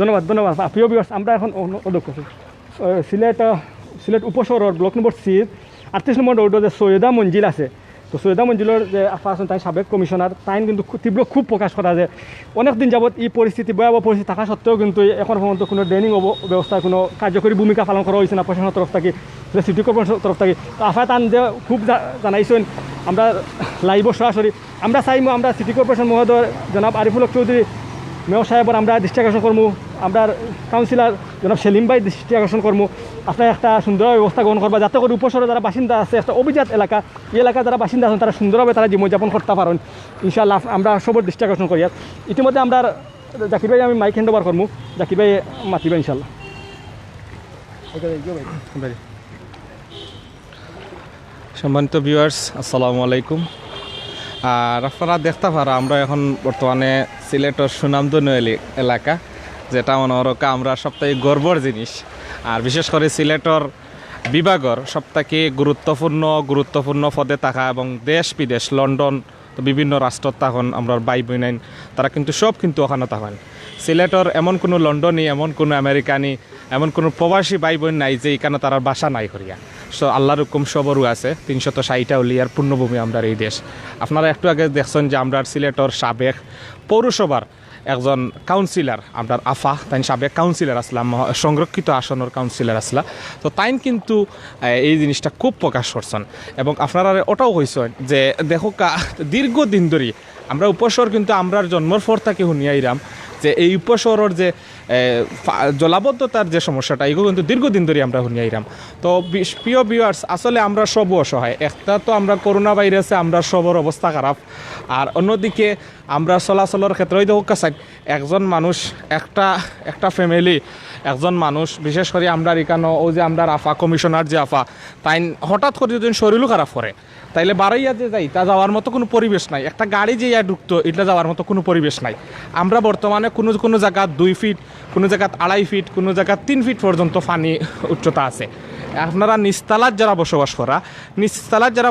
Speaker 1: ধন্যবাদ ধন্যবাদ প্রিয় ভিউয়ার্স, আমরা এখন সিলেট উপশহরের ব্লক নম্বর সি 38 নম্বর রোডে যে সৈয়দা মঞ্জিল আছে, তো সৈয়দা মঞ্জিলের যে আফা আছেন তাই সাবেক কমিশনার, তাই কিন্তু তীব্র খুব প্রকাশ করা যে অনেক দিন যাবত এই পরিস্থিতি ভয়াবহ পরিস্থিতি থাকা সত্ত্বেও কিন্তু এখন পর্যন্ত কোনো ড্রেনিং ব্যবস্থায় কোনো কার্যকরী ভূমিকা পালন করা হয়েছে না প্রশাসনের তরফ থেকে, সিটি কর্পোরেশনের তরফ থেকে। তো আফা তান যে খুব জানাইছেন, আমরা লাইভ সরাসরি আমরা চাইমো আমরা সিটি কর্পোরেশন মহোদয় জনাব আরিফুল হক চৌধুরী মেয়র সাহেবের আমরা দৃষ্টি আকর্ষণ করবো, আমরা কাউন্সিলর জনাব সেলিম ভাই দৃষ্টি আকর্ষণ করবো, আপনার একটা সুন্দর ব্যবস্থা গ্রহণ করবা যাতে করে উপশহরে যারা বাসিন্দা আছে, একটা অভিজাত এলাকা, এই এলাকায় যারা বাসিন্দা আছেন তারা সুন্দরভাবে তারা জীবনযাপন করতে পারেন ইনশাআল্লাহ। আমরা সবার দৃষ্টি আকর্ষণ করি। ইতিমধ্যে আমরা জাকির ভাই আমি মাইক হ্যান্ড ওভার করবো, জাকির ভাই মাতিবা ইনশাল্লাহ।
Speaker 5: সম্মানিত ভিউয়ার্স, আসসালামু আলাইকুম। আর আপনারা দেখতে পারা আমরা এখন বর্তমানে সিলেটের সুনামধন্য এলাকা, যেটা মনে হরকা আমরা সবথেকে গর্বর জিনিস। আর বিশেষ করে সিলেটর বিভাগর সবথেকে গুরুত্বপূর্ণ পদে থাকা এবং দেশ বিদেশ লন্ডন তো বিভিন্ন রাষ্ট্রত তখন আমরা ভাই বোনাইন তারা কিন্তু সব কিন্তু ওখানে থাকেন। সিলেটর এমন কোনো লন্ডনী, এমন কোনো আমেরিকানি, এমন কোনো প্রবাসী ভাই বোন নাই যে এখানে তারা বাসা নাই করিয়া। সো আল্লাহর হুকুম সবরও আছে, 360টা উলিয়ার পূর্ণভূমি আমরা এই দেশ। আপনারা একটু আগে দেখছেন যে আমরা সিলেটর সাবেক পৌরসভার একজন কাউন্সিলর, আমরা আফা তাই সাবেক কাউন্সিলর আসলাম, সংরক্ষিত আসনের কাউন্সিলর আসলা। তো তাইন কিন্তু এই জিনিসটা খুব প্রকাশ করছেন এবং আপনারা ওটাও হয়েছেন যে দেখো দীর্ঘদিন ধরে আমরা উপশহর কিন্তু আমরার জন্মর পর থেকে শুনিয়াইরাম যে এই উপশহরের যে জলাবদ্ধতার যে সমস্যাটা এগুলো কিন্তু দীর্ঘদিন ধরে আমরা শুনিয়াইরাম। তো প্রিয় ভিউয়ার্স, আসলে আমরা সব অসহায়। একটা তো আমরা করোনা ভাইরাসে আমরা সবর অবস্থা খারাপ, আর অন্যদিকে আমরা চলাচলের ক্ষেত্রে দেখো কাছাই একজন মানুষ একটা ফ্যামিলি একজন মানুষ, বিশেষ করে আমরা এখানে ও যে আমরা আফা কমিশনার যে আফা তাই হঠাৎ করে যদি শরীরও খারাপ করে তাইলে বাড়াইয়া যে যাই তা যাওয়ার মতো কোনো পরিবেশ নাই। একটা গাড়ি যে ইয়া ঢুকতো এটা যাওয়ার মতো কোনো পরিবেশ নাই। আমরা বর্তমানে কোনো জায়গা 2 ফিট, কোনো জায়গা 2.5 ফিট, কোনো জায়গা 3 ফিট পর্যন্ত পানি উচ্চতা আছে। আপনারা নিচতলার যারা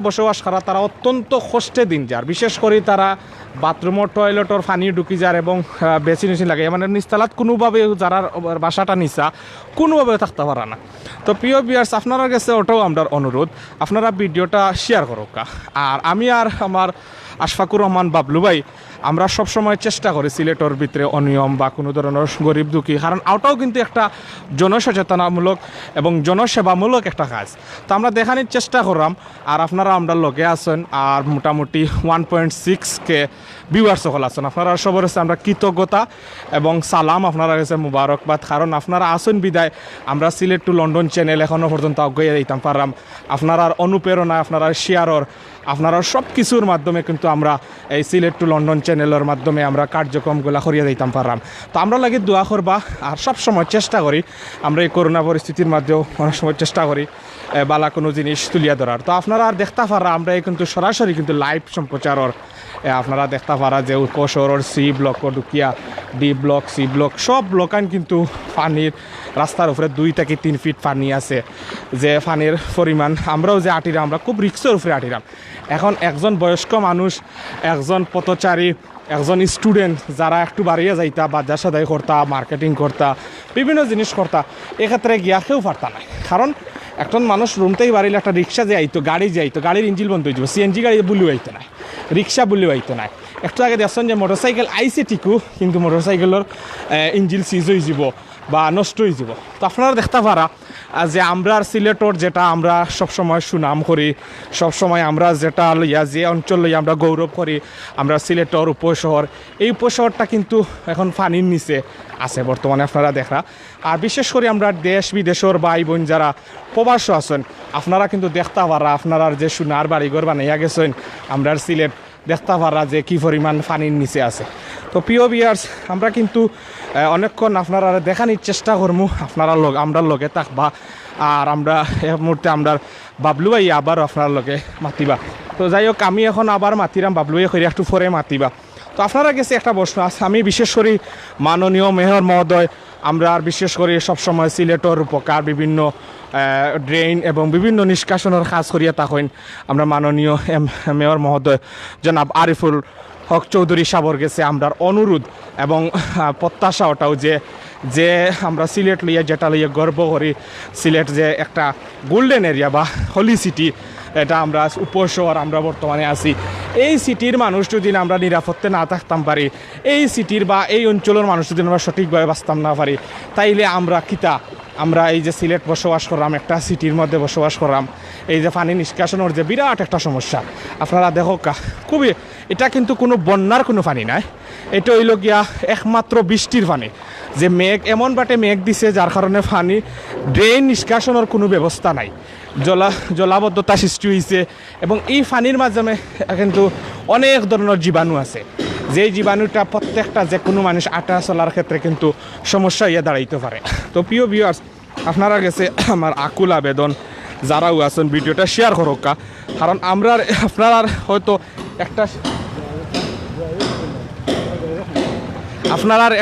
Speaker 5: বসবাস করা তারা অত্যন্ত কষ্টে দিন যার, বিশেষ করে তারা বাথরুমের টয়লেটর পানি ঢুকি যার এবং বেশি লাগে, মানে নিচতলাত কোনোভাবে যারা বাসাটা নিচা কোনোভাবে থাকতে পারে না। তো প্রিয় ভিউয়ার্স, আপনারা কাছে ওটাও আমরা অনুরোধ, আপনারা ভিডিওটা শেয়ার করুক। আর আমি আর আমার আশফাকুর রহমান বাবলু ভাই আমরা সবসময় চেষ্টা করি সিলেটের ভিতরে অনিয়ম বা কোনো ধরনের গরিব দুঃখী, কারণ ওটাও কিন্তু একটা জনসচেতনামূলক এবং জনসেবামূলক একটা কাজ। তো আমরা দেখানোর চেষ্টা করলাম, আর আপনারা আমরা লগে আছেন, আর মোটামুটি 1.6K ভিউয়ার্স সকল আছেন। আপনারা সবার কাছে আমরা কৃতজ্ঞতা এবং সালাম, আপনারা কাছে মুবারকবাদ, কারণ আপনারা আছেন বিদায় আমরা সিলেট টু লন্ডন চ্যানেল এখনও পর্যন্ত আগে দিতাম পারলাম। আপনারা অনুপ্রেরণা, আপনারা শেয়ারর, আপনারা সব কিছুর মাধ্যমে কিন্তু আমরা এই সিলেট টু লন্ডন চ্যানেলের মাধ্যমে আমরা কার্যক্রমগুলো করিয়ে দিতাম পারলাম। তো আমরা লাগে দোয়া করবা, আর সব সময় চেষ্টা করি আমরা এই করোনা পরিস্থিতির মধ্যেও অনেক সময় চেষ্টা করি বালা কোনো জিনিস তুলিয়া ধরার। তো আপনারা আর দেখতে পারা আমরা কিন্তু সরাসরি কিন্তু লাইভ সম্প্রচারর আপনারা দেখতে পারা যে উপশহরের C ব্লক, ডুকিয়া D ব্লক, C ব্লক সব ব্লকান কিন্তু পানির রাস্তার উপরে 2 থেকে 3 ফিট পানি আছে। যে পানির পরিমাণ আমরাও যে আটিরাম, আমরা খুব রিক্সের উপরে আটিরাম। এখন একজন বয়স্ক মানুষ, একজন পথচারী, একজন স্টুডেন্ট যারা একটু বাড়িয়ে যাইতা, বাজার সদাই করতা, মার্কেটিং করতা, বিভিন্ন জিনিস করতা, এক্ষেত্রে গিয়া কেউ পারতা না। কারণ একজন মানুষ রুমতেই বাড়িলে একটা রিক্সা যে আইতো, গাড়ি যে আইতো, গাড়ির ইঞ্জিন বন্ধ হয়ে যাব, CNG গাড়ি বলিও আইতো না, রিক্সা বলিও আইতো না। একটু আগে দেখছেন যে মোটরসাইকেল আইসে ঠিকও, কিন্তু মোটরসাইকেলের ইঞ্জিন সিজ হয়ে যাব বা নষ্ট হয়ে যাব। তো আপনারা দেখতে পারা যে আমরা সিলেটর যেটা আমরা সবসময় সুনাম করি, সবসময় আমরা যেটা লইয়া যে অঞ্চল লইয়া আমরা গৌরব করি, আমরা সিলেটর উপশহর, এই উপশহরটা কিন্তু এখন পানির নিচে আছে বর্তমানে আপনারা দেখা। আর বিশেষ করে আমরা দেশ বিদেশের ভাই বোন যারা প্রবাস আছেন আপনারা কিন্তু দেখতে পারা, আপনারা যে সোনার বাড়িঘর বানাইয়া গেছেন আমরা সিলেট দেখতে পারা যে কী পরিমাণ পানির নিচে আছে। তো প্রিয় ভিউয়ার্স, আমরা কিন্তু অনেকক্ষণ আপনারা দেখানোর চেষ্টা করবো, আপনারা আমরা লগে থাকবা। আর আমরা এই মুহূর্তে আমরা বাবলু ভাই আবার আপনার লগে মাতিবা। তো যাই হোক, আমি এখন আবার মাতিরাম, বাবলু ভাই করে একটু পরে মাতিবা। তো আপনারা কাছে একটা প্রশ্ন আছে, আমি বিশেষ করে মাননীয় মেয়র মহোদয়, আমরা আর বিশেষ করে সবসময় সিলেটের উপকার বিভিন্ন ড্রেন এবং বিভিন্ন নিষ্কাশনের কাজ করিয়া থাকেন আমরা মাননীয় মেয়র মহোদয় জনাব আরিফুল হক চৌধুরী সাবর গেছে আমরা অনুরোধ এবং প্রত্যাশা ওটাও যে আমরা সিলেট লইয়া যেটা লইয়া গর্ব করি, সিলেট যে একটা গোল্ডেন এরিয়া বা হলি সিটি, এটা আমরা উপশহর আমরা বর্তমানে আছি। এই সিটির মানুষ যদি আমরা নিরাপত্তা না থাকতাম পারি, এই সিটির বা এই অঞ্চলের মানুষ যদি আমরা সঠিকভাবে বাঁচতাম না পারি, তাইলে আমরা আমরা এই যে সিলেট বসবাস করলাম, একটা সিটির মধ্যে বসবাস করলাম, এই যে পানি নিষ্কাশনের যে বিরাট একটা সমস্যা আপনারা দেখো খুবই, এটা কিন্তু কোনো বন্যার কোনো পানি নাই, এটা হইল গিয়া একমাত্র বৃষ্টির পানি। যে মেঘ এমন বাটে মেঘ দিছে যার কারণে পানি ড্রেন নিষ্কাশনের কোনো ব্যবস্থা নাই, জলাবদ্ধতা সৃষ্টি হয়েছে এবং এই পানির মাধ্যমে কিন্তু অনেক ধরনের জীবাণু আছে। যেই জীবাণুটা প্রত্যেকটা যে কোনো মানুষ আটা চলার ক্ষেত্রে কিন্তু সমস্যা ইয়ে দাঁড়াইতে পারে। তো প্রিয় ভিউয়ার্স, আপনারা গেছে আমার আকুল আবেদন, যারাও আছেন ভিডিওটা শেয়ার করুক, কারণ আমরা আপনার হয়তো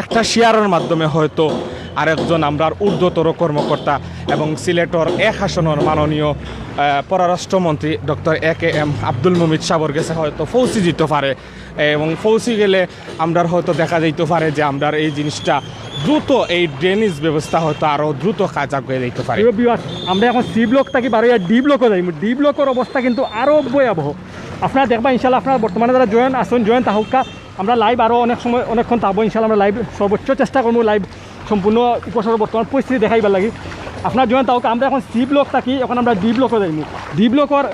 Speaker 5: একটা শেয়ারের মাধ্যমে হয়তো আরেকজন আমরার ঊর্ধ্বতর কর্মকর্তা এবং সিলেটর এক আসনের মাননীয় পররাষ্ট্রমন্ত্রী ডক্টর AKM আব্দুল মুমিত সাবর গেছে হয়তো পৌঁছে যেতে পারে, এবং পৌঁছে গেলে আমরার হয়তো দেখা যেতে পারে যে আমরার এই জিনিসটা দ্রুত এই ড্রেনেজ ব্যবস্থা হয়তো আরও দ্রুত কাজ আগে যেতে পারে।
Speaker 1: আমরা এখন সি ব্লক থাকি বারো ডি ব্লকও যাই, ডি ব্লকের অবস্থা কিন্তু আরও ভয়াবহ। আপনারা দেখবা ইনশাল্লাহ, আপনারা বর্তমানে যারা জয়েন তাহুকা আমরা লাইভ আরও অনেক সময় অনেকক্ষণ থাকবো ইনশাল্লাহ। আমরা লাইভ সর্বোচ্চ চেষ্টা করবো লাইভ সম্পূর্ণ উপসর্গ বর্তমান পরিস্থিতি দেখাইবার লাগি। আপনার জয়েন তাহুকা আমরা এখন সি ব্লক থাকি, এখন আমরা ডি ব্লকও যাইমু। ডি ব্লকের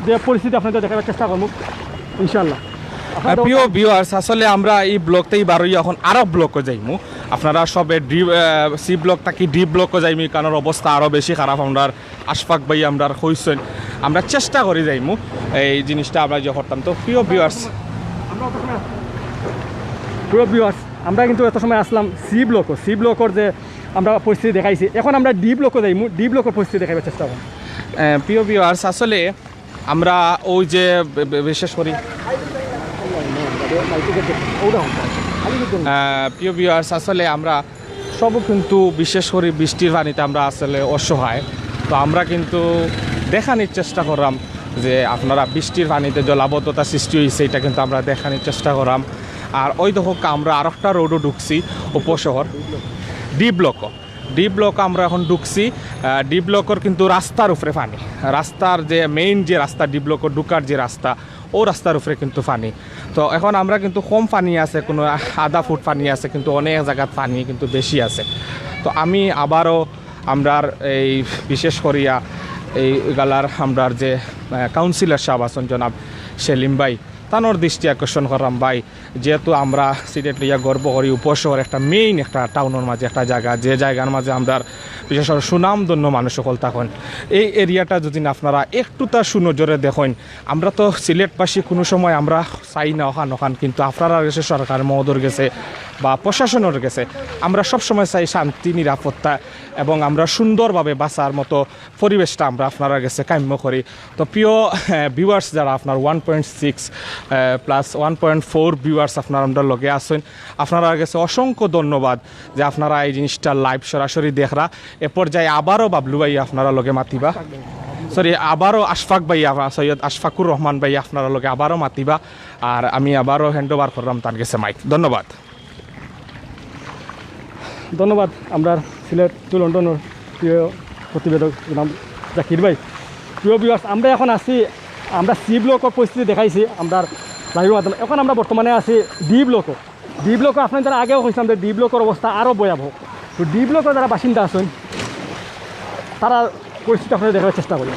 Speaker 1: যে পরিস্থিতি আপনাদের দেখাবার চেষ্টা করবো ইনশাল্লাহ।
Speaker 5: প্রিয় ভিউয়ার্স, আসলে আমরা এই ব্লকতেই বারোই এখন আরও ব্লকও যাইমু। আপনারা সবে সি ব্লক থাকি ডি ব্লকও যাইমি, কারণ অবস্থা আরও বেশি খারাপ। আমরা আশফাক ভাই আমরা হইছেন, আমরা চেষ্টা করি যাইমু এই জিনিসটা আমরা যে করতাম। তো প্রিয় ভিউয়ার্স,
Speaker 1: আমরা কিন্তু এত সময় আসলাম সি ব্লকর যে আমরা পরিস্থিতি দেখাইছি, এখন আমরা ডি ব্লকও যাইমু, ডি ব্লকের পরিস্থিতি দেখাবার চেষ্টা করব।
Speaker 5: প্রিয় ভিউয়ার্স, আসলে আমরা ওই যে বিশেষ করি প্রিয় ভিউয়ার্স, আসলে আমরা সব কিন্তু বিশেষ করে বৃষ্টির পানিতে আমরা আসলে অসহায়। তো আমরা কিন্তু দেখানোর চেষ্টা করলাম যে আপনারা বৃষ্টির পানিতে জলাবদ্ধতা সৃষ্টি হয়েছে, এটা কিন্তু আমরা দেখানোর চেষ্টা করলাম। আর ওই দেখো আমরা আরেকটা রোডও ঢুকছি, উপশহর ডি ব্লক আমরা এখন ঢুকছি। ডি ব্লকের কিন্তু রাস্তার উপরে পানি, রাস্তার যে মেইন যে রাস্তা ডি ব্লকের ঢুকার যে রাস্তা, ও রাস্তার উপরে কিন্তু পানি। তো এখন আমরা কিন্তু কম পানি আছে, কোনো আধা ফুট পানি আছে, কিন্তু অনেক জায়গার পানি কিন্তু বেশি আছে। তো আমি আবারও আমরার এই বিশেষ করিয়া এই গালার আমরার যে কাউন্সিলর সাহেব আছেন জনাব সেলিম ভাই, তানোর দৃষ্টি আকর্ষণ করলাম ভাই, যেহেতু আমরা সিলেট লইয়া গর্ব করি, উপশহর একটা মেইন একটা টাউনের মাঝে একটা জায়গা, যে জায়গার মাঝে আমরা বিশেষ করে সুনামধন্য মানুষ সকল তখন এই এরিয়াটা যদি আপনারা একটু তার সুনজরে দেখেন, আমরা তো সিলেটবাসী কোনো সময় আমরা চাই না ওখান, কিন্তু আপনারা গেছে সরকার মহোদয় গেছে বা প্রশাসনের গেছে, আমরা সবসময় চাই শান্তি নিরাপত্তা এবং আমরা সুন্দরভাবে বাঁচার মতো পরিবেশটা আমরা আপনারা গেছে কাম্য করি। তো প্রিয় ভিউয়ার্স, যারা আপনার 1.6 প্লাস 1.4 ভিউয়ার্স আপনারা আমরা লগে আসেন, আপনারা গেছে অসংখ্য ধন্যবাদ যে আপনারা এই জিনিসটা লাইভ সরাসরি দেখরা। এ পর্যায়ে আবারও বাবলু ভাই আপনারা লগে মাতিবা, আবারও আশফাক ভাই, সৈয়দ আশফাকুর রহমান ভাই আপনারা লগে আবারও মাতিবা। আর আমি আবারও হ্যান্ড ওভার করলাম তার গেছে মাইক। ধন্যবাদ।
Speaker 1: আমরা সিলেট টু লন্ডনের প্রিয় প্রতিবেদক নাম জাকির ভাই। প্রিয় ভিউয়ার্স, আমরা এখন আছি, আমরা সি ব্লকের পরিস্থিতি দেখাইছি আমরা লাইভের মাধ্যমে। এখন আমরা বর্তমানে আছি ডি ব্লকও। আপনার যারা আগেও হয়েছিলাম যে ডি ব্লকের অবস্থা আরও ভয়াবহ। তো ডি ব্লকের যারা বাসিন্দা আছেন তারা পরিস্থিতি আপনাদের দেখার চেষ্টা করি।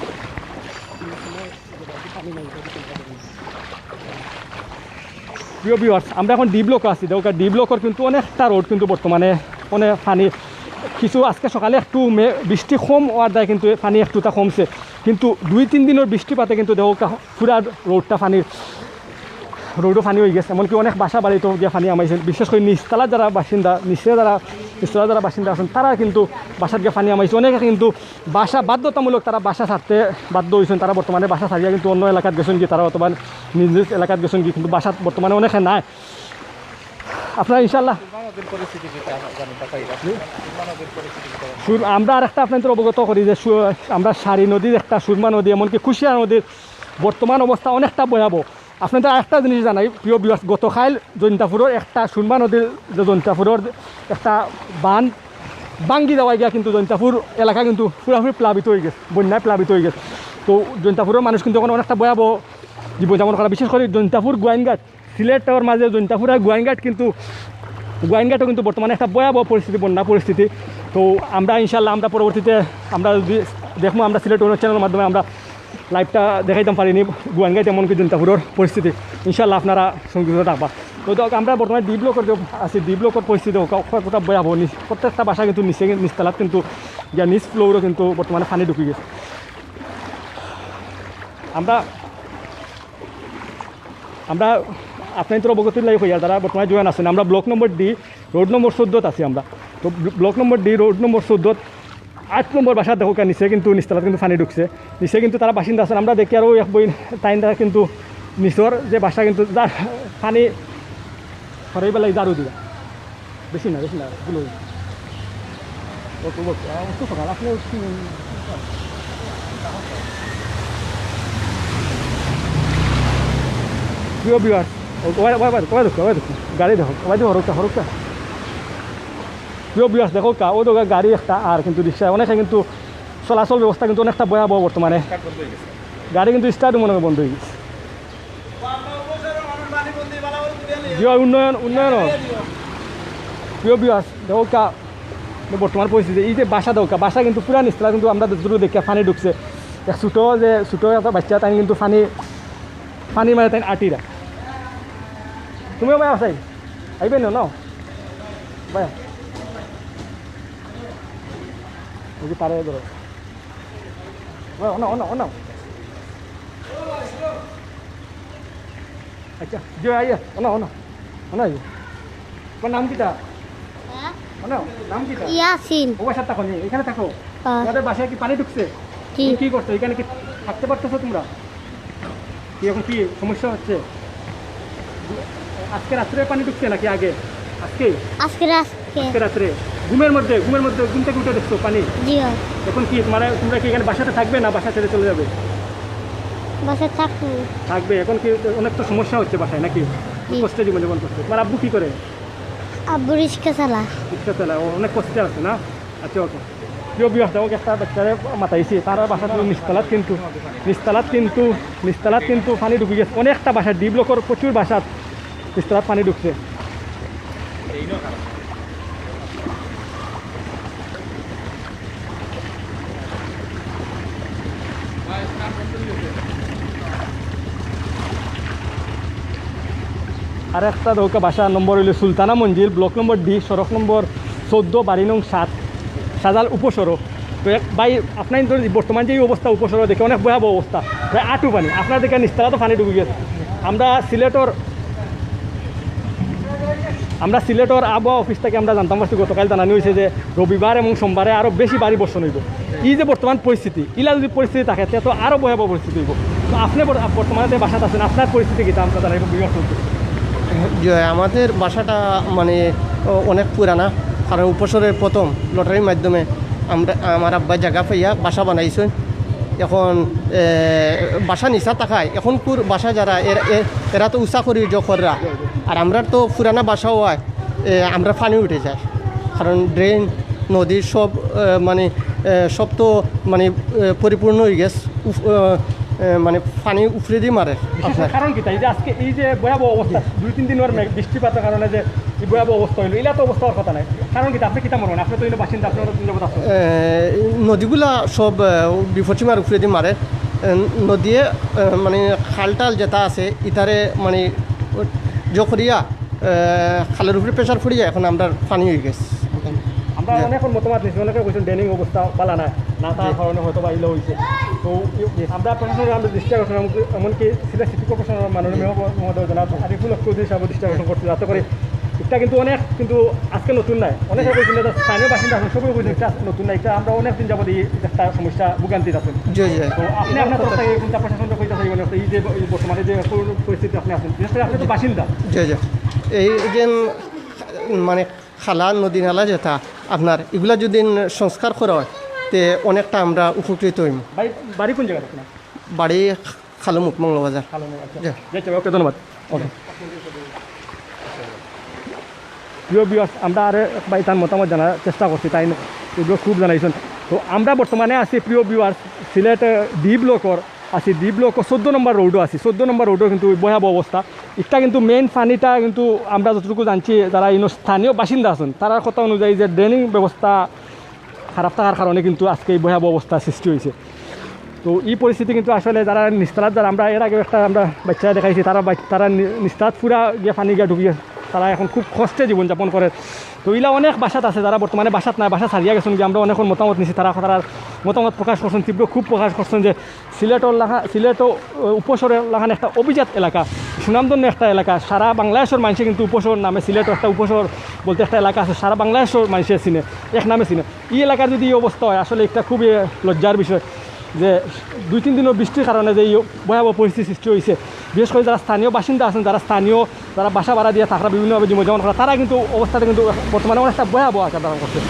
Speaker 1: প্রিয় ভিউয়ার্স, আমরা এখন ডি ব্লকে আছি। দেখো ডি ব্লকের কিন্তু অনেকটা রোড কিন্তু বর্তমানে অনেক পানি, কিছু আজকে সকালে একটু বৃষ্টি কম হওয়ার দায় কিন্তু পানি একটুটা কমছে, কিন্তু 2-3 দিনের বৃষ্টিপাতে কিন্তু দেখো পুরা রোডটা রোডও পানি হয়ে গেছে। এমনকি অনেক বাসা বাড়িতেও যে পানি আমাইছে, বিশেষ করে নিচতলার যারা বাসিন্দা, নিচতলা যারা বাসিন্দা আছেন তারা কিন্তু বাসার গিয়ে পানি আমাইছে। অনেকে কিন্তু বাসা বাধ্যতামূলক তারা বাসা ছাড়তে বাধ্য হয়েছেন, তারা বর্তমানে বাসা ছাড়িয়া কিন্তু অন্য এলাকাত গেছেন কি, তারা অথবা নিজ এলাকাত গেছেন কি, কিন্তু বাসা বর্তমানে অনেকে নাই। আপনারা ইনশাল্লাহ আমরা আর একটা আপনাদের অবগত করি যে আমরা সারি নদীর একটা সুরমা নদী, এমনকি কুশিয়া নদীর বর্তমান অবস্থা অনেকটা ভয়াবহ। আপনাদের আরেকটা জিনিস জানাই প্রিয় ভিউয়ার্স, গতকাল জৈন্তাপুরের একটা সুরমা নদীর যে জৈন্তাপুরের একটা বাঁধ ভাঙ্গি দেওয়া গিয়া কিন্তু জৈন্তাপুর এলাকা কিন্তু পুরোপুরি প্লাবিত হয়ে গেছে, বন্যায় প্লাবিত হয়ে গেছে। তো জৈন্তাপুরের মানুষ কিন্তু এখন অনেকটা ভয়াবহ জীবনযাপন করা, বিশেষ করে জৈন্তাপুর গোয়াইনঘাট, সিলেটের মাঝে জৈন্তাপুর আর গোয়াইনঘাটও কিন্তু বর্তমানে একটা ভয়াবহ পরিস্থিতি, বন্যা পরিস্থিতি। তো আমরা ইনশাল্লাহ আমরা পরবর্তীতে আমরা যদি দেখবো, আমরা সিলেট চ্যানেলের মাধ্যমে আমরা লাইভটা দেখাইতাম পারিনি গোয়াইনঘাট এমনকি জৈন্তাপুরের পরিস্থিতি। ইনশাল্লাহ আপনারা সংযুক্ত থাকবা। তো আমরা বর্তমানে ডি ব্লকের যে আছি, ডি ব্লকের পরিস্থিতি কতটা ভয়াবহ, প্রত্যেকটা বাসা কিন্তু নিচতলাত কিন্তু নিচ ফ্লোরও কিন্তু বর্তমানে পানি ঢুকে গেছে। আমরা আপনার তো অবগতির লাগে হইয়া যারা বর্তমানে জয়েন আছেন আমরা ব্লক নম্বর ডি রোড নম্বর 14 আছি আমরা। তো ব্লক নম্বর ডি রোড নম্বর 14 8 নম্বর বাসা দেখো নিচে কিন্তু নিচতলাত কিন্তু পানি ঢুকছে, নিচে কিন্তু তারা বাসিন্দা আছেন। আমরা দেখি আরও এক বই টাইমটা কিন্তু নিচর যে বাসা কিন্তু যার পানি সরাই বেলায় দাঁড়ু দিবা বেশি না গুলো সকাল আপনি প্রিয় বিহার কবে দেখো গাড়ি দেখো কবে দেখো হরকা প্রিয় বিহার দেখো কা ও দোকা গাড়ি একটা আর কিন্তু রিক্সা অনেকে কিন্তু চলাচল ব্যবস্থা কিন্তু অনেকটা ভয়াবহ বর্তমানে। গাড়ি কিন্তু স্টার্ট মনে হয় বন্ধ হয়ে গেছে। উন্নয়ন প্রিয় বিহার দেখো কা বর্তমান পরিস্থিতি এই যে বাসা দৌকা বাসা কিন্তু পুরা নিস্তলা কিন্তু আমরা দুটো দেখে পানি ঢুকছে। এক ছোটো একটা বাচ্চা তাই কিন্তু পানি মানে তাই আটিরা তুমিও ভাই আসাই আইবে ন ভাই ওই পারে ধরো অনা আচ্ছা যে আইয়া অনা তোমার নাম কিটা নাম কি
Speaker 6: ইয়াসিন
Speaker 1: ও বাসা থাকো নি এখানে থাকো তোমাদের বাসায় কি পানি ঢুকছে কি করছো এখানে কি থাকতে পারতেছো তোমরা কি এখন কি সমস্যা হচ্ছে আজকে রাত্রে পানি ঢুকছে নাকি আগে আজকে রাত্রে ঘুমের মধ্যে ঘুম থেকে উঠে দেখছো পানি এখন কি তোমরা কি এখানে বাসাতে থাকবে না বাসা ছেড়ে চলে যাবে থাকবে এখন কি অনেক তো সমস্যা হচ্ছে বাসায় নাকি কষ্টে জীবন করছে তোমার আব্বু কি করে
Speaker 6: আব্বু রিক্সা চালায়
Speaker 1: ও অনেক কষ্টে আছে না আচ্ছা ওকে প্রিয় বিবাহ দেবো একটা বাচ্চারে মাতাইছি তার বাসা নিস্তালাত কিন্তু পানি ঢুকে গেছে অনেকটা বাসা ডি ব্লকের প্রচুর বাসাত নিস্তালাত পানি ঢুকছে। আর একটা দৌকা বাসা নম্বর হইল সুলতানা মঞ্জিল ব্লক নম্বর ডি সড়ক নম্বর 14 বাড়ি নং 7 সাজাল উপসরো। তো ভাই আপনার বর্তমান যে অবস্থা উপসরো দেখে অনেক ভয়াবহ অবস্থা প্রায় আটু পানি আপনার দেখে নিস্তালা তো পানি ডুবে গেছে। আমরা সিলেটর আবহাওয়া অফিস থেকে আমরা জানতাম পারছি গতকাল জানানো হয়েছে যে রবিবার এবং সোমবারে আরও বেশি ভারী বর্ষণ হইব। এই যে বর্তমান পরিস্থিতি ইলা যদি পরিস্থিতি থাকে তো আরও ভয়াবহ পরিস্থিতি হইব। তো আপনি বর্তমানে যে বাসাতে আছেন আপনার পরিস্থিতি কী আমরা জানাইব বিভাগ চলছে।
Speaker 7: আমাদের বাসাটা মানে অনেক পুরানা, কারণ উপসরের প্রথম লটারির মাধ্যমে আমার আব্বা জায়গা পাইয়া বাসা বানাইছেন। এখন বাসা নিচা থাকায় এখন বাসা যারা এরা তো উষা করি জখররা, আর আমরা তো পুরানা বাসাও হয় আমরা পানি উঠে যায়, কারণ ড্রেন নদীর সব তো মানে পরিপূর্ণ হয়ে গেছে, মানে পানি উফরে দিয়ে মারে।
Speaker 1: কারণ কি তাই যে আজকে এই যে ভয়াবহ অবস্থা 2-3 দিনের বৃষ্টিপাতের কারণে যে এই ভয়াবহ অবস্থা হইলো এলা তো অবস্থা হওয়ার কথা নাই। কারণ কি আপনি কিতা মনে আপনি তো বাসিন্দা আপনার
Speaker 7: নদীগুলা সব বিপদসীমার উফরে দিয়ে মারে। নদীয়ে মানে খালটাল যেটা আছে ইতারে মানে জখরিয়া খালের উপরে প্রেশার ফুরিয়া এখন আমরা পানি হয়ে গেছে।
Speaker 1: আমরা অনেক মতামত নিচ্ছি, অনেকে বলছেন ড্রেনিং অবস্থা পালা না তার কারণে হয়তো বা ইলো হয়েছে। তো আমরা প্রশাসনের আমরা দৃষ্টি আকর্ষণ এমনকি সিটি কর্পোরেশনের মাননীয় মহোদয় জনাব আরিফুল চৌধুরী সাহেব দৃষ্টি আকর্ষণ করছে, যাতে করে এটা কিন্তু আজকে নতুন নাই। অনেকে বলছেন স্থানীয় বাসিন্দা আছেন সবই বলছেন এটা নতুন নাই, এটা আমরা অনেক দিন যাবত এই একটা সমস্যা ভোগান্তি আছেন। তো আপনি আপনার তরফ থেকে কোনটা প্রশাসনটা কইতে চাইবেন এই যে বর্তমানে যে পরিস্থিতি আপনি আছেন, বিশেষ করে আপনি তো বাসিন্দা।
Speaker 7: এই যে মানে খালা নদী নালা যেটা আপনার এগুলা যদি সংস্কার করা হয় তে অনেকটা আমরা উপকৃত হইম।
Speaker 1: বাড়ি কোন জায়গায় আপনার?
Speaker 7: বাড়ি খালুমুখ মঙ্গলবাজার।
Speaker 1: ওকে ধন্যবাদ। ওকে প্রিয় বিয়াস আমরা আর ভাই তার মতামত জানার চেষ্টা করছি, তাই এগুলো খুব জানাইছেন। তো আমরা বর্তমানে আছি প্রিয় বিয়াস সিলেট ডি ব্লকর আছি, ডি ব্লক 14 নম্বর রোডও আছি। 14 নম্বর রোডও কিন্তু ভয়াবহ অবস্থা। এটা কিন্তু মেইন পানিটা কিন্তু আমরা যতটুকু জানছি যারা স্থানীয় বাসিন্দা আছেন তার কথা অনুযায়ী যে ড্রেনিং ব্যবস্থা খারাপ থাকার কারণে কিন্তু আজকে এই ভয়াবহ অবস্থা সৃষ্টি হয়েছে। তো এই পরিস্থিতি কিন্তু আসলে যারা নিস্তালাত যারা আমরা এর আগে আমরা বাচ্চা দেখাইছি তারা নিস্তালাত পুরা গিয়ে পানি গিয়ে ঢুকিয়ে তারা এখন খুব কষ্টে জীবনযাপন করে। তো এগুলা অনেক বাসাত আছে যারা বর্তমানে বাসাত নাই, বাসা ছাড়িয়ে গেছেন যে আমরা অনেক মতামত নিচ্ছি, তারা মতামত প্রকাশ করছেন, তীব্র খুব প্রকাশ করছেন যে সিলেট উপসরের লাগান একটা অভিজাত এলাকা, সুনামধন্য একটা এলাকা, সারা বাংলাদেশের মানুষে কিন্তু উপশহর নামে, সিলেটও একটা উপশহর বলতে একটা এলাকা আছে, সারা বাংলাদেশের মানুষের চিনে, এক নামে চিনে। এই এলাকার যদি এই অবস্থা হয় আসলে একটা খুবই লজ্জার বিষয় যে 2-3 দিনের বৃষ্টির কারণে যে এই ভয়াবহ পরিস্থিতি সৃষ্টি হয়েছে। বিশেষ করে যারা স্থানীয় বাসিন্দা আছেন, যারা বাসা ভাড়া দিয়ে থাকরা বিভিন্নভাবে জীবনযাপন করা, তারা কিন্তু অবস্থাটা কিন্তু বর্তমানে অনেকটা ভয়াবহ আকার ধারণ করছে।